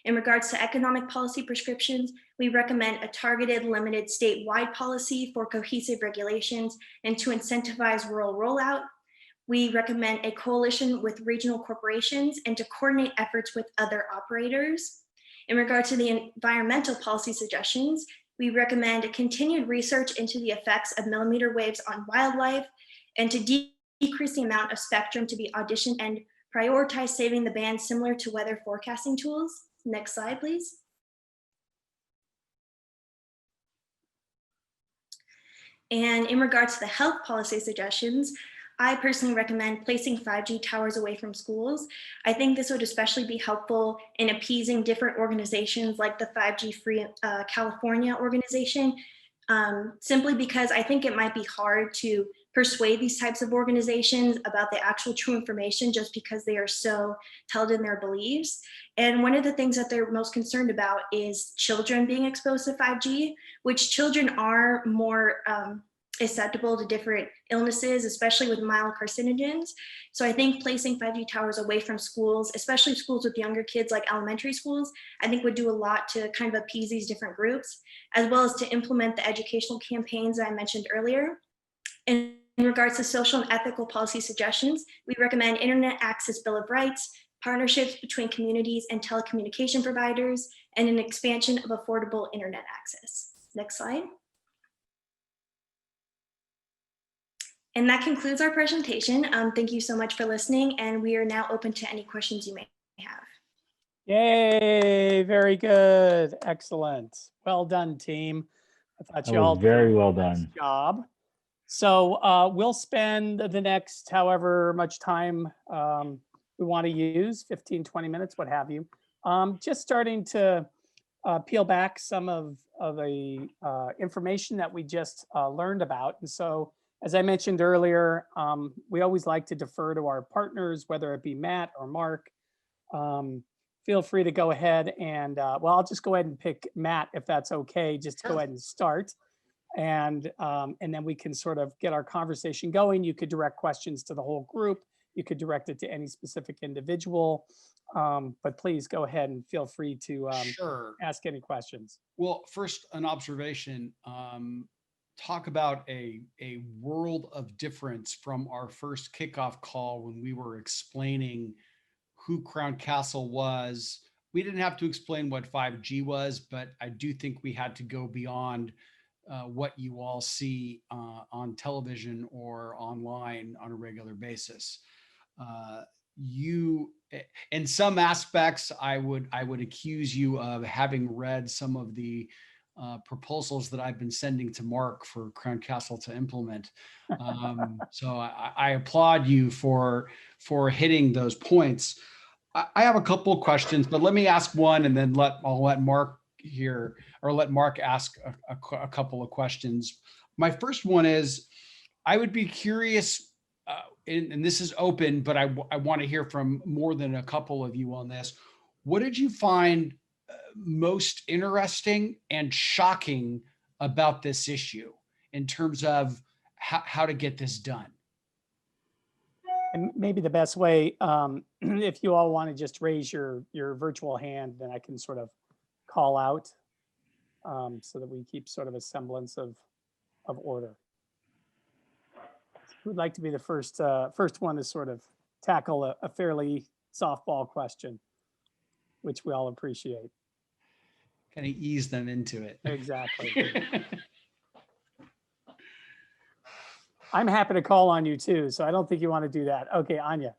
In regards to economic policy prescriptions, we recommend a targeted, limited statewide policy for cohesive regulations and to incentivize rural rollout. We recommend a coalition with regional corporations and to coordinate efforts with other operators. In regard to the environmental policy suggestions, we recommend a continued research into the effects of millimeter waves on wildlife and to decrease the amount of spectrum to be auditioned and prioritize saving the band similar to weather forecasting tools. Next slide, please. And in regards to the health policy suggestions, I personally recommend placing 5G towers away from schools. I think this would especially be helpful in appeasing different organizations like the 5G Free California organization, simply because I think it might be hard to persuade these types of organizations about the actual true information just because they are so held in their beliefs. And one of the things that they're most concerned about is children being exposed to 5G, which children are more susceptible to different illnesses, especially with mild carcinogens. So I think placing 5G towers away from schools, especially schools with younger kids like elementary schools, I think would do a lot to kind of appease these different groups, as well as to implement the educational campaigns that I mentioned earlier. In regards to social and ethical policy suggestions, we recommend Internet Access Bill of Rights, partnerships between communities and telecommunication providers, and an expansion of affordable internet access. Next slide. And that concludes our presentation. Thank you so much for listening, and we are now open to any questions you may have. Yay, very good. Excellent. Well done, team. I thought you all did very a well nice done. job. So we'll spend the next however much time we want to use, 15, 20 minutes, what have you. Just starting to peel back some of the information that we just learned about. And so, as I mentioned earlier, we always like to defer to our partners, whether it be Matt or Mark. Feel free to go ahead and, well, I'll just go ahead and pick Matt if that's okay, just to go ahead and start. And then we can sort of get our conversation going. You could direct questions to the whole group. You could direct it to any specific individual. But please go ahead and feel free to Sure. ask any questions. Well, first, an observation. Talk about a world of difference from our first kickoff call when we were explaining who Crown Castle was. We didn't have to explain what 5G was, but I do think we had to go beyond what you all see on television or online on a regular basis. You, in some aspects, I would accuse you of having read some of the proposals that I've been sending to Mark for Crown Castle to implement. So I applaud you for hitting those points. I have a couple of questions, but let me ask one, and then I'll let Mark here, or let Mark ask a couple of questions. My first one is, I would be curious, and this is open, but I want to hear from more than a couple of you on this. What did you find most interesting and shocking about this issue in terms of how to get this done? And maybe the best way, if you all want to just raise your virtual hand, then I can sort of call out so that we keep sort of a semblance of order. Who would like to be the first one to sort of tackle a fairly softball question, which we all appreciate? Kind of ease them into it. Exactly. I'm happy to call on you too, so I don't think you want to do that. Okay, Anya.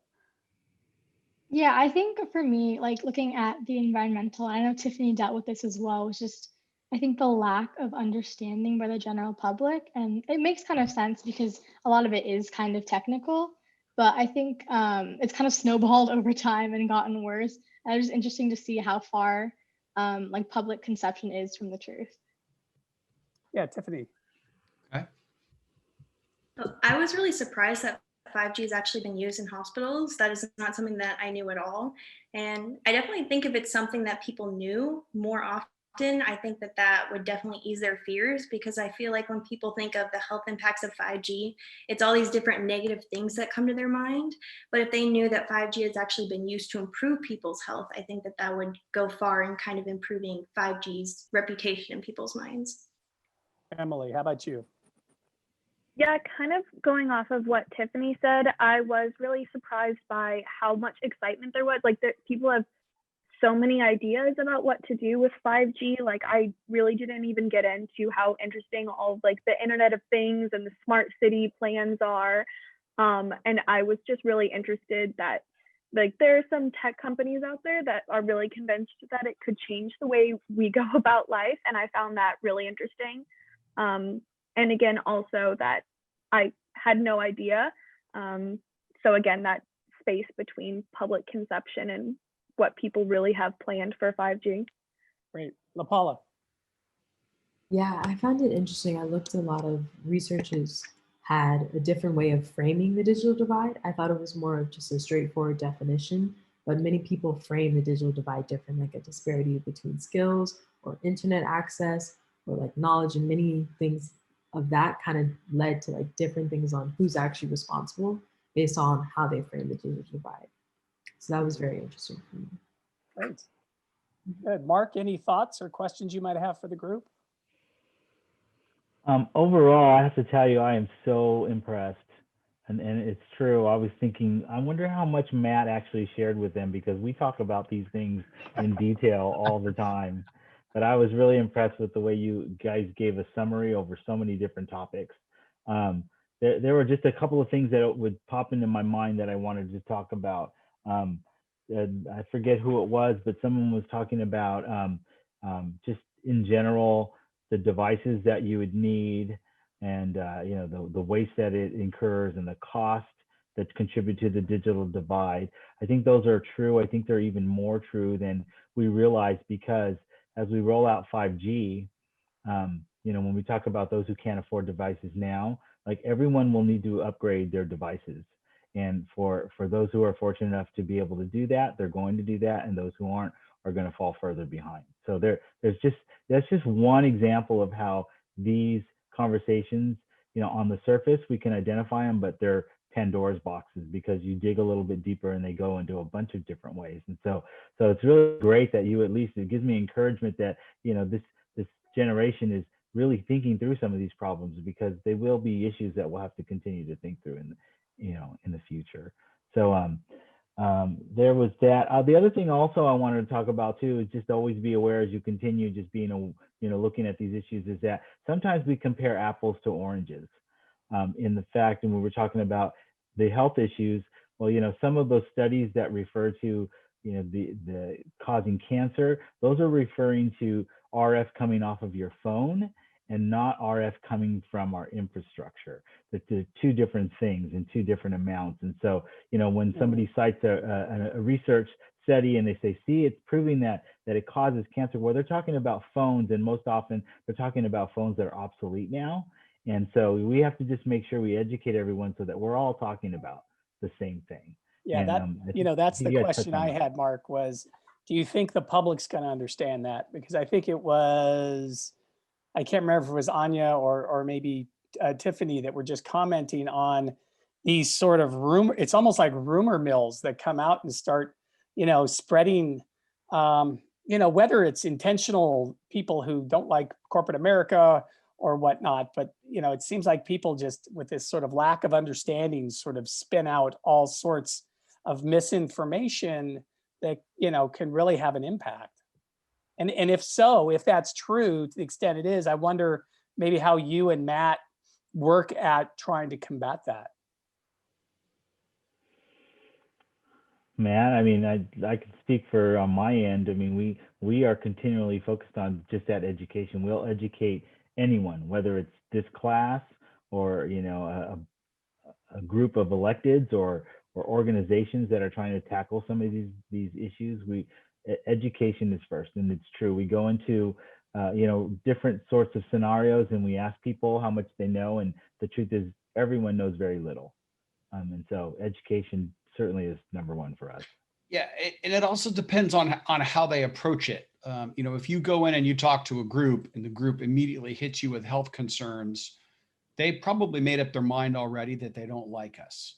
Yeah, I think for me, like looking at the environmental, I know Tiffany dealt with this as well, was just, I think the lack of understanding by the general public. And it makes kind of sense because a lot of it is kind of technical, but I think it's kind of snowballed over time and gotten worse. And it's just interesting to see how far like public conception is from the truth. Yeah, Tiffany. Okay. I was really surprised that 5G has actually been used in hospitals. That is not something that I knew at all. And I definitely think if it's something that people knew more often, I think that that would definitely ease their fears, because I feel like when people think of the health impacts of 5G, it's all these different negative things that come to their mind. But if they knew that 5G has actually been used to improve people's health, I think that that would go far in kind of improving 5G's reputation in people's minds. Emily, how about you? Yeah, kind of going off of what Tiffany said, I was really surprised by how much excitement there was. Like, people have so many ideas about what to do with 5G. Like, I really didn't even get into how interesting all of like the Internet of Things and the smart city plans are. And I was just really interested that like there are some tech companies out there that are really convinced that it could change the way we go about life. And I found that really interesting. And again, also that I had no idea. So again, that space between public conception and what people really have planned for 5G. Great. LaPaula. Yeah, I found it interesting. I looked at a lot of researchers had a different way of framing the digital divide. I thought it was more of just a straightforward definition, but many people frame the digital divide different, like a disparity between skills or internet access or like knowledge, and many things of that kind of led to like different things on who's actually responsible based on how they frame the digital divide. So that was very interesting for me. Great. Good. Mark, any thoughts or questions you might have for the group? Overall, I have to tell you, I am so impressed. And it's true. I was thinking, I wonder how much Matt actually shared with them, because we talk about these things in detail all the time. But I was really impressed with the way you guys gave a summary over so many different topics. There were just a couple of things that would pop into my mind that I wanted to talk about. I forget who it was, but someone was talking about just in general, the devices that you would need, and you know, the waste that it incurs and the cost that contribute to the digital divide. I think those are true. I think they're even more true than we realize, because as we roll out 5G, you know, when we talk about those who can't afford devices now, like everyone will need to upgrade their devices. And for those who are fortunate enough to be able to do that, they're going to do that, and those who aren't are going to fall further behind. So that's just one example of how these conversations, you know, on the surface we can identify them, but they're Pandora's boxes, because you dig a little bit deeper and they go into a bunch of different ways. And so it's really great that you, at least it gives me encouragement that, you know, this generation is really thinking through some of these problems, because they will be issues that we'll have to continue to think through in the future. So there was that. The other thing also I wanted to talk about too is just always be aware, as you continue just being, you know, looking at these issues, is that sometimes we compare apples to oranges. In the fact, and when we're talking about the health issues, well, you know, some of those studies that refer to, you know, the causing cancer, those are referring to RF coming off of your phone and not RF coming from our infrastructure. They're two different things in two different amounts. And so, you know, when somebody cites a research study and they say, see, it's proving that it causes cancer, well, they're talking about phones, and most often they're talking about phones that are obsolete now. And so we have to just make sure we educate everyone so that we're all talking about the same thing. Yeah, and, you know, that's the you guys question touched on I that. had, Mark, was, do you think the public's going to understand that? Because I think it was, I can't remember if it was Anya or maybe Tiffany that were just commenting on these sort of rumor. It's almost like rumor mills that come out and start, you know, spreading, you know, whether it's intentional people who don't like corporate America or whatnot, but, you know, it seems like people just with this sort of lack of understanding sort of spin out all sorts of misinformation that, you know, can really have an impact. And if so, if that's true to the extent it is, I wonder maybe how you and Matt work at trying to combat that. Matt, I mean, I can speak for on my end. I mean, we are continually focused on just that education. We'll educate anyone, whether it's this class or, you know, a group of electeds or organizations that are trying to tackle some of these issues. Education is first, and it's true. We go into different sorts of scenarios, and we ask people how much they know, and the truth is everyone knows very little. And so education certainly is number one for us. Yeah, and it also depends on how they approach it. If you go in and you talk to a group and the group immediately hits you with health concerns, they probably made up their mind already that they don't like us.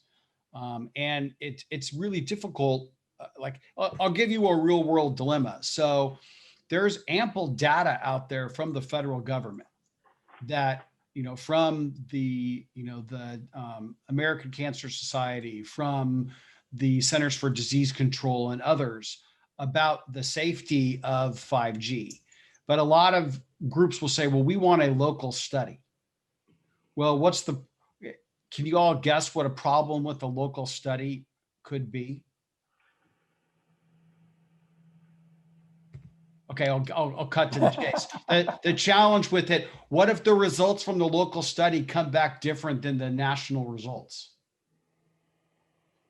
And it's really difficult. I'll give you a real world dilemma. So there's ample data out there from the federal government that, from the American Cancer Society, from the Centers for Disease Control and others about the safety of 5G. But a lot of groups will say, well, we want a local study. Well, can you all guess what a problem with a local study could be? Okay, I'll cut to the chase. The challenge with it, what if the results from the local study come back different than the national results?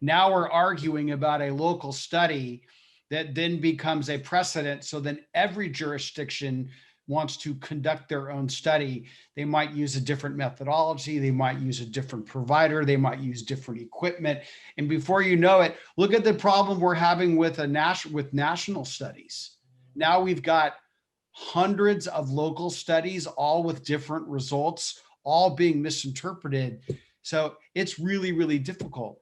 Now we're arguing about a local study that then becomes a precedent. So then every jurisdiction wants to conduct their own study. They might use a different methodology. They might use a different provider. They might use different equipment. And before you know it, look at the problem we're having with national studies. Now we've got hundreds of local studies, all with different results, all being misinterpreted. So it's really, really difficult.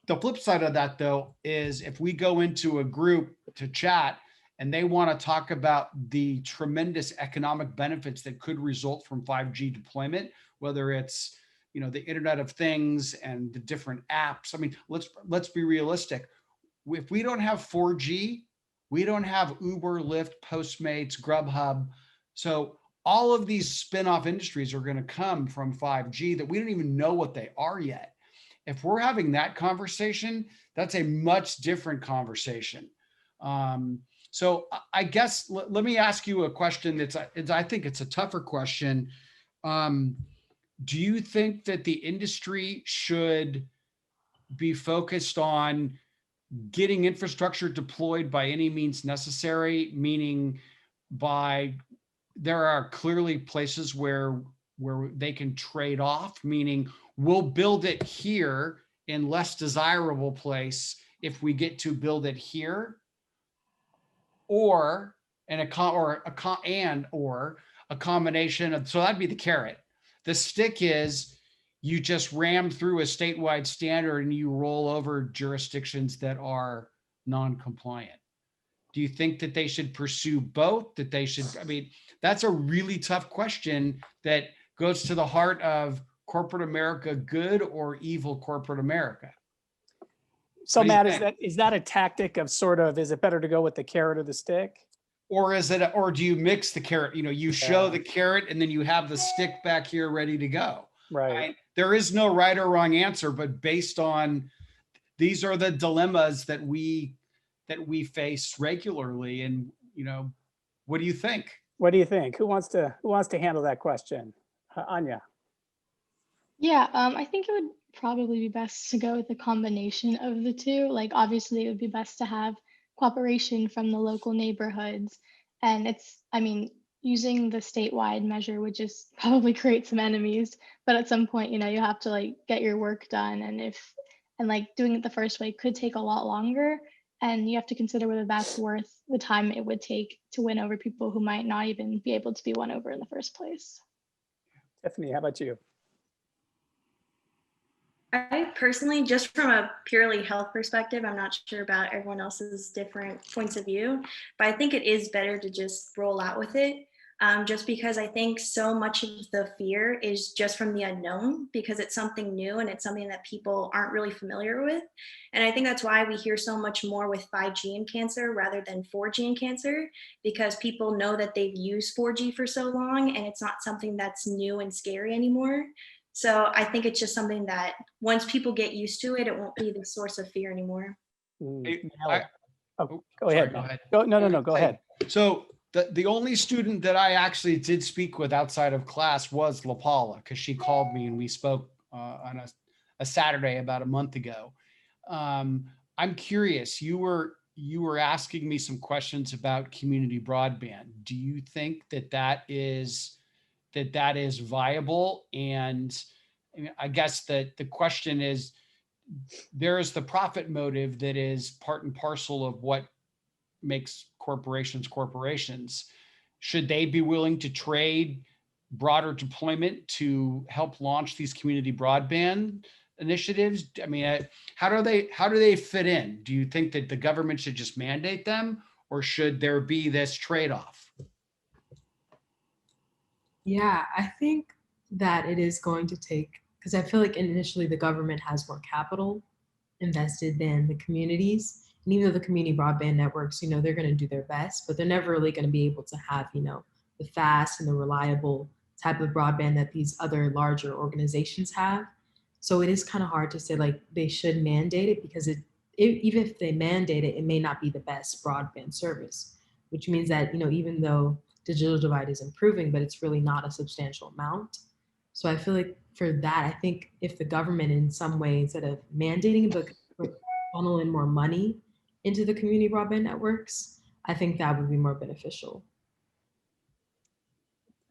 The flip side of that, though, is if we go into a group to chat and they want to talk about the tremendous economic benefits that could result from 5G deployment, whether it's, the Internet of Things and the different apps. I mean, let's be realistic. If we don't have 4G, we don't have Uber, Lyft, Postmates, Grubhub. So all of these spin-off industries are going to come from 5G that we don't even know what they are yet. If we're having that conversation, that's a much different conversation. So I guess let me ask you a question I think it's a tougher question. Do you think that the industry should be focused on getting infrastructure deployed by any means necessary, meaning there are clearly places where they can trade off, meaning we'll build it here in less desirable place if we get to build it here, or a combination of, so that'd be the carrot. The stick is you just ram through a statewide standard and you roll over jurisdictions that are non-compliant. Do you think that they should pursue both? That's a really tough question that goes to the heart of corporate America, good or evil corporate America. So Matt, is that a tactic of is it better to go with the carrot or the stick? Or do you mix the carrot? You show the carrot and then you have the stick back here ready to go. Right? There is no right or wrong answer, but based on, these are the dilemmas that we face regularly. And, what do you think? What do you think? Who wants to handle that question? Anya. Yeah, I think it would probably be best to go with a combination of the two. Like, obviously, it would be best to have cooperation from the local neighborhoods. And using the statewide measure would just probably create some enemies. But at some point, you have to get your work done. And doing it the first way could take a lot longer. And you have to consider whether that's worth the time it would take to win over people who might not even be able to be won over in the first place. Tiffany, how about you? I personally, just from a purely health perspective, I'm not sure about everyone else's different points of view, but I think it is better to just roll out with it. Just because I think so much of the fear is just from the unknown, because it's something new and it's something that people aren't really familiar with. And I think that's why we hear so much more with 5G in cancer rather than 4G in cancer, because people know that they've used 4G for so long and it's not something that's new and scary anymore. So I think it's just something that once people get used to it, it won't be the source of fear anymore. Go ahead. Go ahead. So the only student that I actually did speak with outside of class was LaPaula, because she called me and we spoke on a Saturday about a month ago. I'm curious, you were you were asking me some questions about community broadband. Do you think that that is viable? And I guess that the question is, there is the profit motive that is part and parcel of what makes corporations corporations. Should they be willing to trade broader deployment to help launch these community broadband initiatives? I mean, how do they fit in? Do you think that the government should just mandate them, or should there be this trade-off? Yeah, I think that it is going to take, because I feel like initially the government has more capital invested than the communities. And even though the community broadband networks, they're going to do their best, but they're never really going to be able to have, the fast and the reliable type of broadband that these other larger organizations have. So it is kind of hard to say like they should mandate it, because even if they mandate it, it may not be the best broadband service, which means that, even though digital divide is improving, but it's really not a substantial amount. So I feel like for that, I think if the government in some way, instead of mandating it, but funnel in more money into the community broadband networks, I think that would be more beneficial.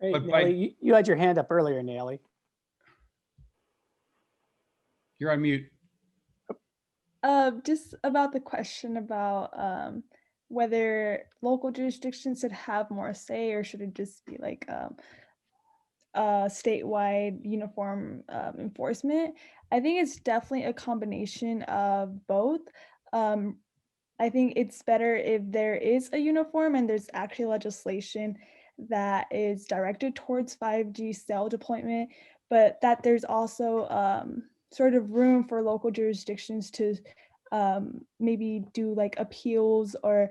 Great, But Nayeli, you had your hand up earlier, Nayeli. You're on mute. Just about the question about whether local jurisdictions should have more say, or should it just be like statewide uniform enforcement. I think it's definitely a combination of both. I think it's better if there is a uniform and there's actually legislation that is directed towards 5G cell deployment, but that there's also sort of room for local jurisdictions to maybe do like appeals, or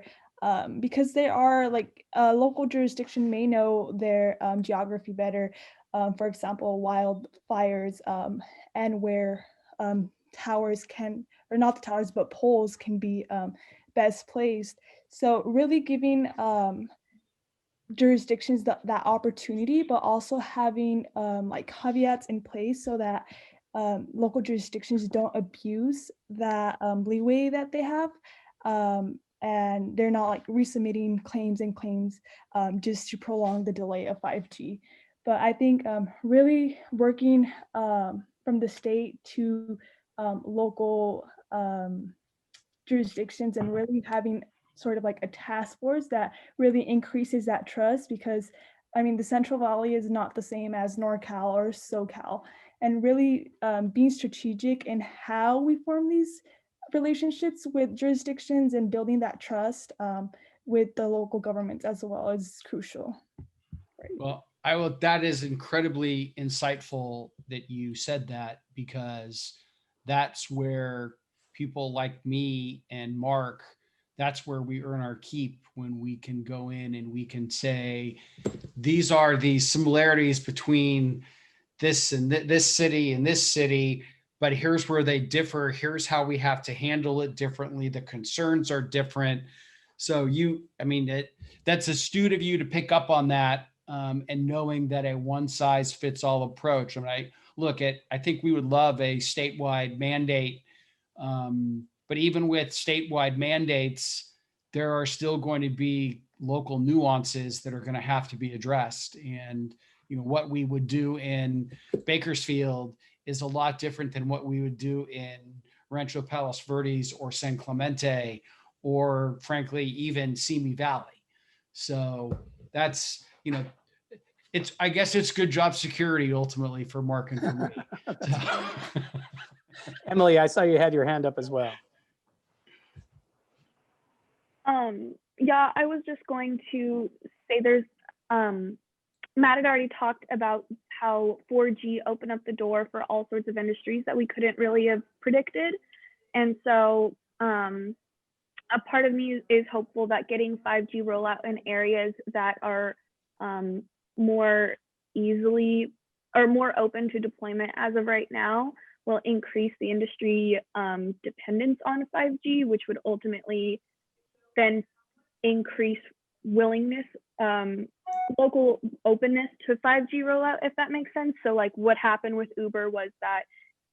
because they are like local jurisdiction may know their geography better. For example, wildfires and where towers can, or not the towers, but poles can be best placed. So really giving jurisdictions that opportunity, but also having like caveats in place so that local jurisdictions don't abuse that leeway that they have, and they're not like resubmitting claims just to prolong the delay of 5G. But I think really working from the state to local jurisdictions, and really having sort of like a task force that really increases that trust, because I mean the Central Valley is not the same as NorCal or SoCal, and really being strategic in how we form these relationships with jurisdictions and building that trust with the local governments as well is crucial. Well, that is incredibly insightful that you said that, because that's where people like me and Mark, that's where we earn our keep, when we can go in and we can say, these are the similarities between this and this city and this city, but here's where they differ. Here's how we have to handle it differently. The concerns are different. So that's astute of you to pick up on that, and knowing that a one size fits all approach. I think we would love a statewide mandate, but even with statewide mandates, there are still going to be local nuances that are going to have to be addressed. And what we would do in Bakersfield is a lot different than what we would do in Rancho Palos Verdes or San Clemente, or frankly, even Simi Valley. So that's, I guess it's good job security ultimately for Mark and for me. So. Emily, I saw you had your hand up as well. Yeah, I was just going to say there's, Matt had already talked about how 4G opened up the door for all sorts of industries that we couldn't really have predicted. And so a part of me is hopeful that getting 5G rollout in areas that are more easily or more open to deployment as of right now will increase the industry dependence on 5G, which would ultimately then increase willingness, local openness to 5G rollout, if that makes sense. So like what happened with Uber was that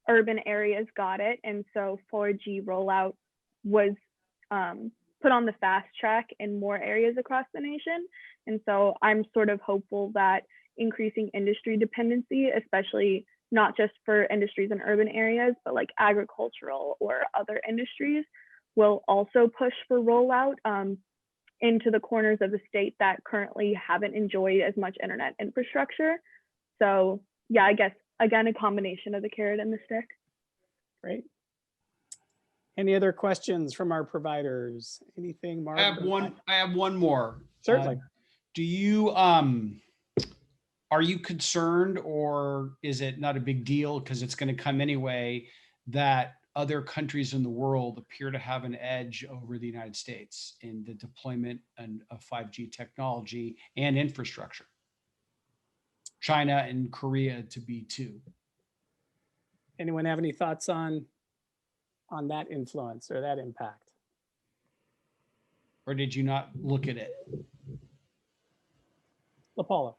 urban areas got it, and so 4G rollout was put on the fast track in more areas across the nation. And so I'm sort of hopeful that increasing industry dependency, especially not just for industries in urban areas, but like agricultural or other industries, will also push for rollout into the corners of the state that currently haven't enjoyed as much internet infrastructure. So yeah, I guess, again, a combination of the carrot and the stick. Great. Any other questions from our providers? Anything, Mark? I have one more. Certainly. Do you, are you concerned, or is it not a big deal because it's going to come anyway, that other countries in the world appear to have an edge over the United States in the deployment of 5G technology and infrastructure? China and Korea to be two. Anyone have any thoughts on that influence or that impact? Or did you not look at it? LaPaula.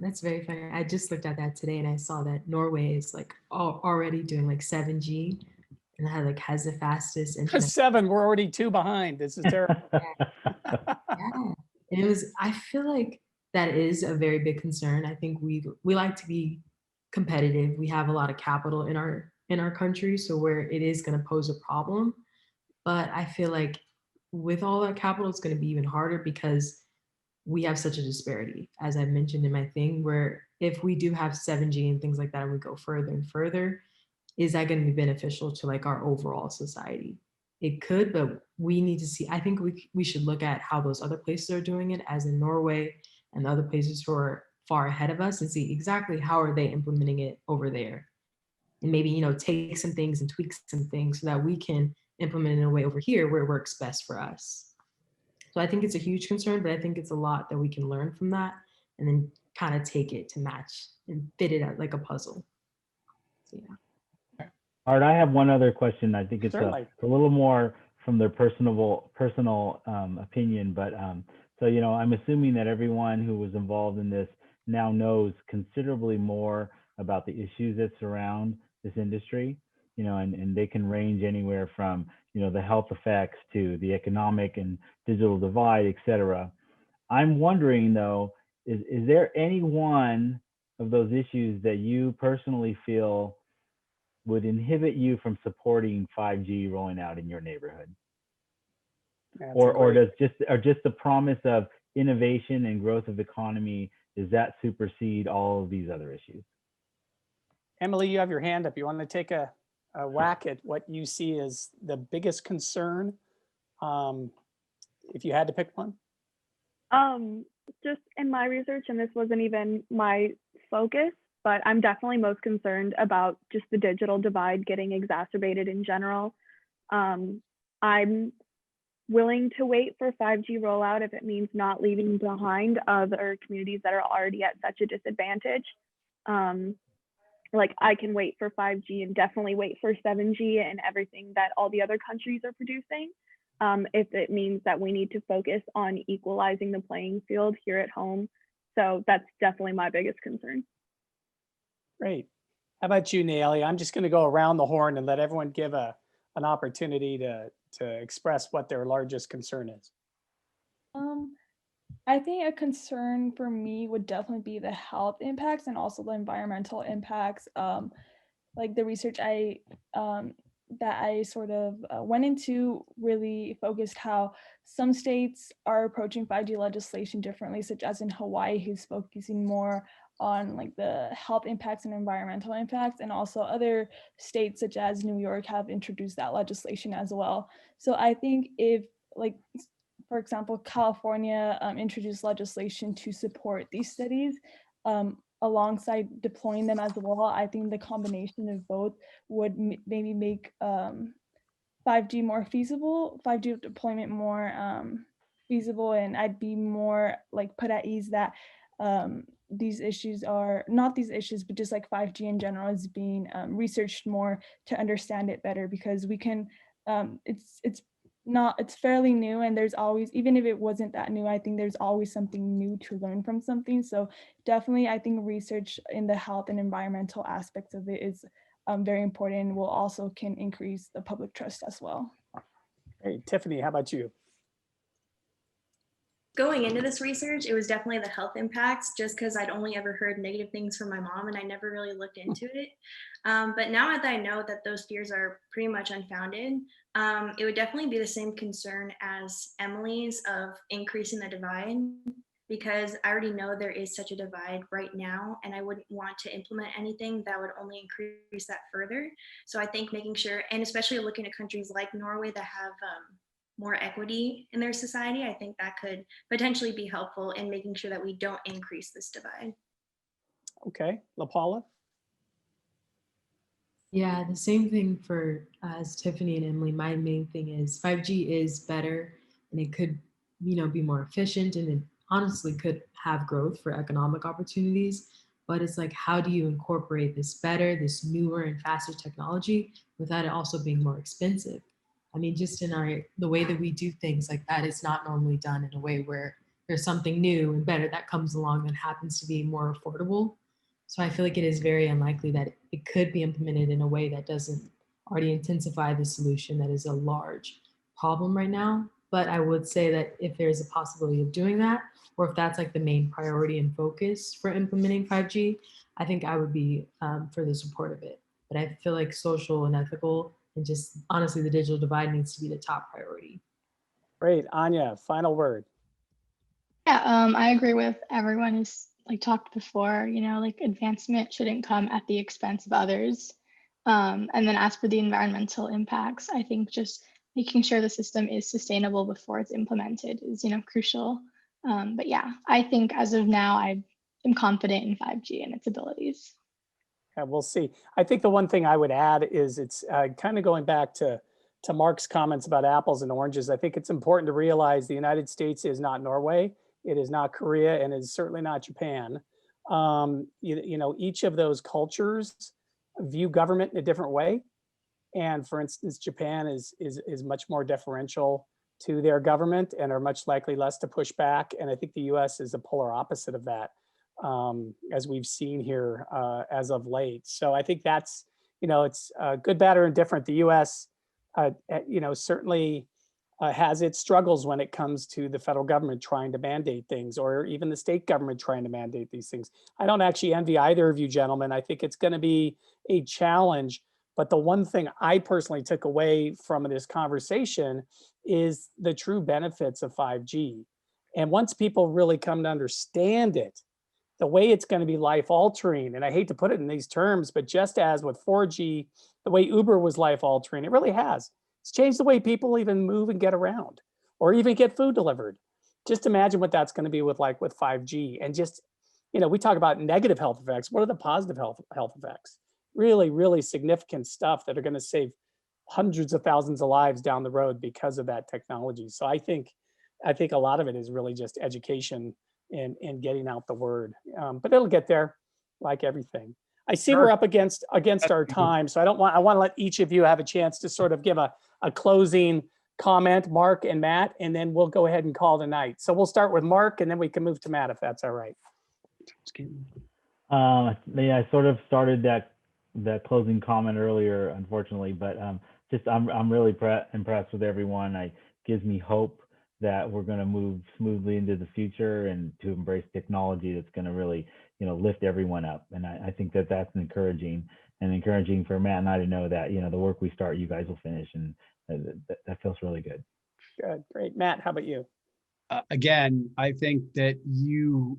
That's very funny. I just looked at that today and I saw that Norway is like already doing like 7G and has the fastest internet. 7, we're already 2 behind. This is terrible. Yeah. And I feel like that is a very big concern. I think we like to be competitive. We have a lot of capital in our country, so where it is going to pose a problem. But I feel like with all that capital, it's going to be even harder because we have such a disparity, as I mentioned in my thing, where if we do have 7G and things like that, and we go further and further, is that going to be beneficial to like our overall society? It could, but we need to see. I think we should look at how those other places are doing it, as in Norway and other places who are far ahead of us, and see exactly how are they implementing it over there. And maybe, take some things and tweak some things so that we can implement it in a way over here where it works best for us. So I think it's a huge concern, but I think it's a lot that we can learn from that and then kind of take it to match and fit it out like a puzzle. So, yeah. Art, I have one other question. I think it's a little more from their personal opinion, but so, I'm assuming that everyone who was involved in this now knows considerably more about the issues that surround this industry, and they can range anywhere from, the health effects to the economic and digital divide, et cetera. I'm wondering though, is there any one of those issues that you personally feel would inhibit you from supporting 5G rolling out in your neighborhood? Or does just the promise of innovation and growth of the economy, does that supersede all of these other issues? Emily, you have your hand up. You want to take a whack at what you see as the biggest concern, if you had to pick one? Just in my research, and this wasn't even my focus, but I'm definitely most concerned about just the digital divide getting exacerbated in general. I'm willing to wait for 5G rollout if it means not leaving behind other communities that are already at such a disadvantage. Like I can wait for 5G and definitely wait for 7G and everything that all the other countries are producing. If it means that we need to focus on equalizing the playing field here at home. So that's definitely my biggest concern. Great. How about you, Nayeli? I'm just going to go around the horn and let everyone give an opportunity to express what their largest concern is. I think a concern for me would definitely be the health impacts and also the environmental impacts. Like the research that I sort of went into really focused how some states are approaching 5G legislation differently, such as in Hawaii, who's focusing more on like the health impacts and environmental impacts, and also other states such as New York have introduced that legislation as well. So I think if, like, for example, California introduced legislation to support these studies, alongside deploying them as well, I think the combination of both would maybe make 5G more feasible, 5G deployment more feasible, and I'd be more like put at ease that these issues are not these issues, but just like 5G in general is being researched more to understand it better, because we can, it's fairly new, and there's always, even if it wasn't that new, I think there's always something new to learn from something. So definitely, I think research in the health and environmental aspects of it is very important, and will also can increase the public trust as well. Hey, Tiffany, how about you? Going into this research, it was definitely the health impacts, just because I'd only ever heard negative things from my mom and I never really looked into it. But now that I know that those fears are pretty much unfounded, it would definitely be the same concern as Emily's of increasing the divide, because I already know there is such a divide right now, and I wouldn't want to implement anything that would only increase that further. So I think making sure, and especially looking at countries like Norway that have more equity in their society, I think that could potentially be helpful in making sure that we don't increase this divide. Okay, LaPaula? Yeah, the same thing for as Tiffany and Emily. My main thing is 5G is better and it could, be more efficient and it honestly could have growth for economic opportunities. But it's like, how do you incorporate this better, this newer and faster technology without it also being more expensive? I mean, just in the way that we do things like that, it's not normally done in a way where there's something new and better that comes along that happens to be more affordable. So I feel like it is very unlikely that it could be implemented in a way that doesn't already intensify the solution that is a large problem right now. But I would say that if there's a possibility of doing that, or if that's like the main priority and focus for implementing 5G, I think I would be for the support of it. But I feel like social and ethical and just honestly, the digital divide needs to be the top priority. Great, Anya, final word. Yeah, I agree with everyone who's like talked before, like advancement shouldn't come at the expense of others. And then as for the environmental impacts, I think just making sure the system is sustainable before it's implemented is, crucial. But yeah, I think as of now, I am confident in 5G and its abilities. Yeah, we'll see. I think the one thing I would add is it's kind of going back to Mark's comments about apples and oranges. I think it's important to realize the United States is not Norway, it is not Korea, and is certainly not Japan. Each of those cultures view government in a different way. And for instance, Japan is much more deferential to their government and are much likely less to push back. And I think the US is the polar opposite of that, as we've seen here as of late. So I think that's, it's good, bad, or indifferent. The US, certainly has its struggles when it comes to the federal government trying to mandate things, or even the state government trying to mandate these things. I don't actually envy either of you gentlemen. I think it's going to be a challenge. But the one thing I personally took away from this conversation is the true benefits of 5G. And once people really come to understand it, the way it's going to be life altering, and I hate to put it in these terms, but just as with 4G, the way Uber was life altering, it really has. It's changed the way people even move and get around, or even get food delivered. Just imagine what that's going to be with 5G. And just, we talk about negative health effects. What are the positive health effects? Really, really significant stuff that are going to save hundreds of thousands of lives down the road because of that technology. So I think a lot of it is really just education and getting out the word. But it'll get there, like everything. I see we're up against our time, so I want to let each of you have a chance to sort of give a closing comment, Mark and Matt, and then we'll go ahead and call the night. So we'll start with Mark, and then we can move to Matt if that's all right. Yeah, I sort of started that closing comment earlier, unfortunately, but I'm really impressed with everyone. It gives me hope that we're going to move smoothly into the future and to embrace technology that's going to really, lift everyone up. And I think that's encouraging for Matt and I to know that, the work we start, you guys will finish, and that feels really good. Good, great. Matt, how about you? Again, I think that you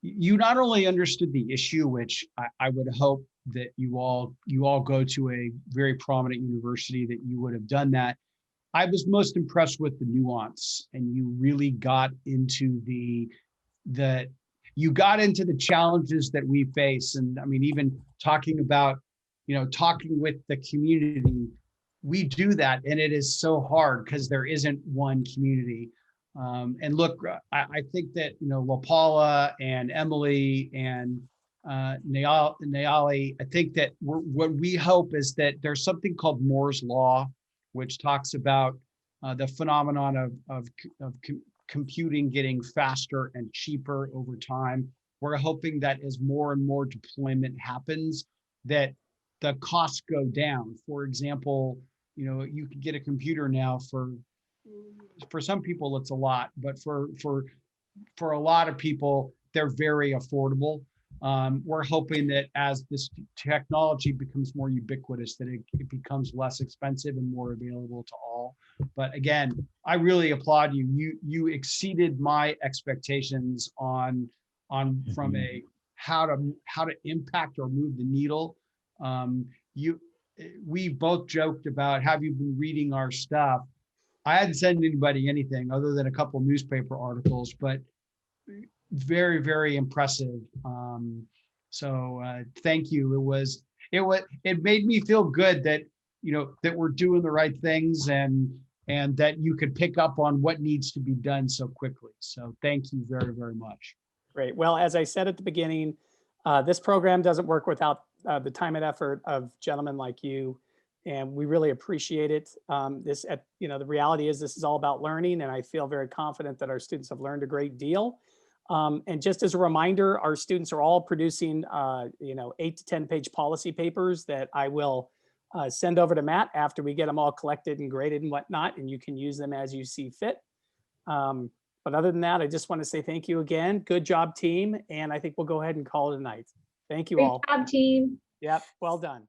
not only understood the issue, which I would hope that you all go to a very prominent university that you would have done that. I was most impressed with the nuance, and you really got into the challenges that we face. And I mean, even talking about, talking with the community, we do that. And it is so hard because there isn't one community. And look, I think that, LaPaula and Emily and Nayeli, I think that what we hope is that there's something called Moore's Law, which talks about the phenomenon of computing getting faster and cheaper over time. We're hoping that as more and more deployment happens, that the costs go down. For example, you can get a computer now for for some people it's a lot, but for a lot of people, they're very affordable. We're hoping that as this technology becomes more ubiquitous, that it becomes less expensive and more available to all. But again, I really applaud you. You exceeded my expectations on from a how to impact or move the needle. We both joked about, have you been reading our stuff? I hadn't sent anybody anything other than a couple newspaper articles, but very, very impressive. So thank you. It made me feel good that, that we're doing the right things and that you could pick up on what needs to be done so quickly. So thank you very, very much. Great. Well, as I said at the beginning, this program doesn't work without the time and effort of gentlemen like you, and we really appreciate it. The reality is this is all about learning, and I feel very confident that our students have learned a great deal. And just as a reminder, our students are all producing, 8 to 10 page policy papers that I will send over to Matt after we get them all collected and graded and whatnot, and you can use them as you see fit. But other than that, I just want to say thank you again. Good job, team. And I think we'll go ahead and call it a night. Thank you all. Great job, team. Yep, well done.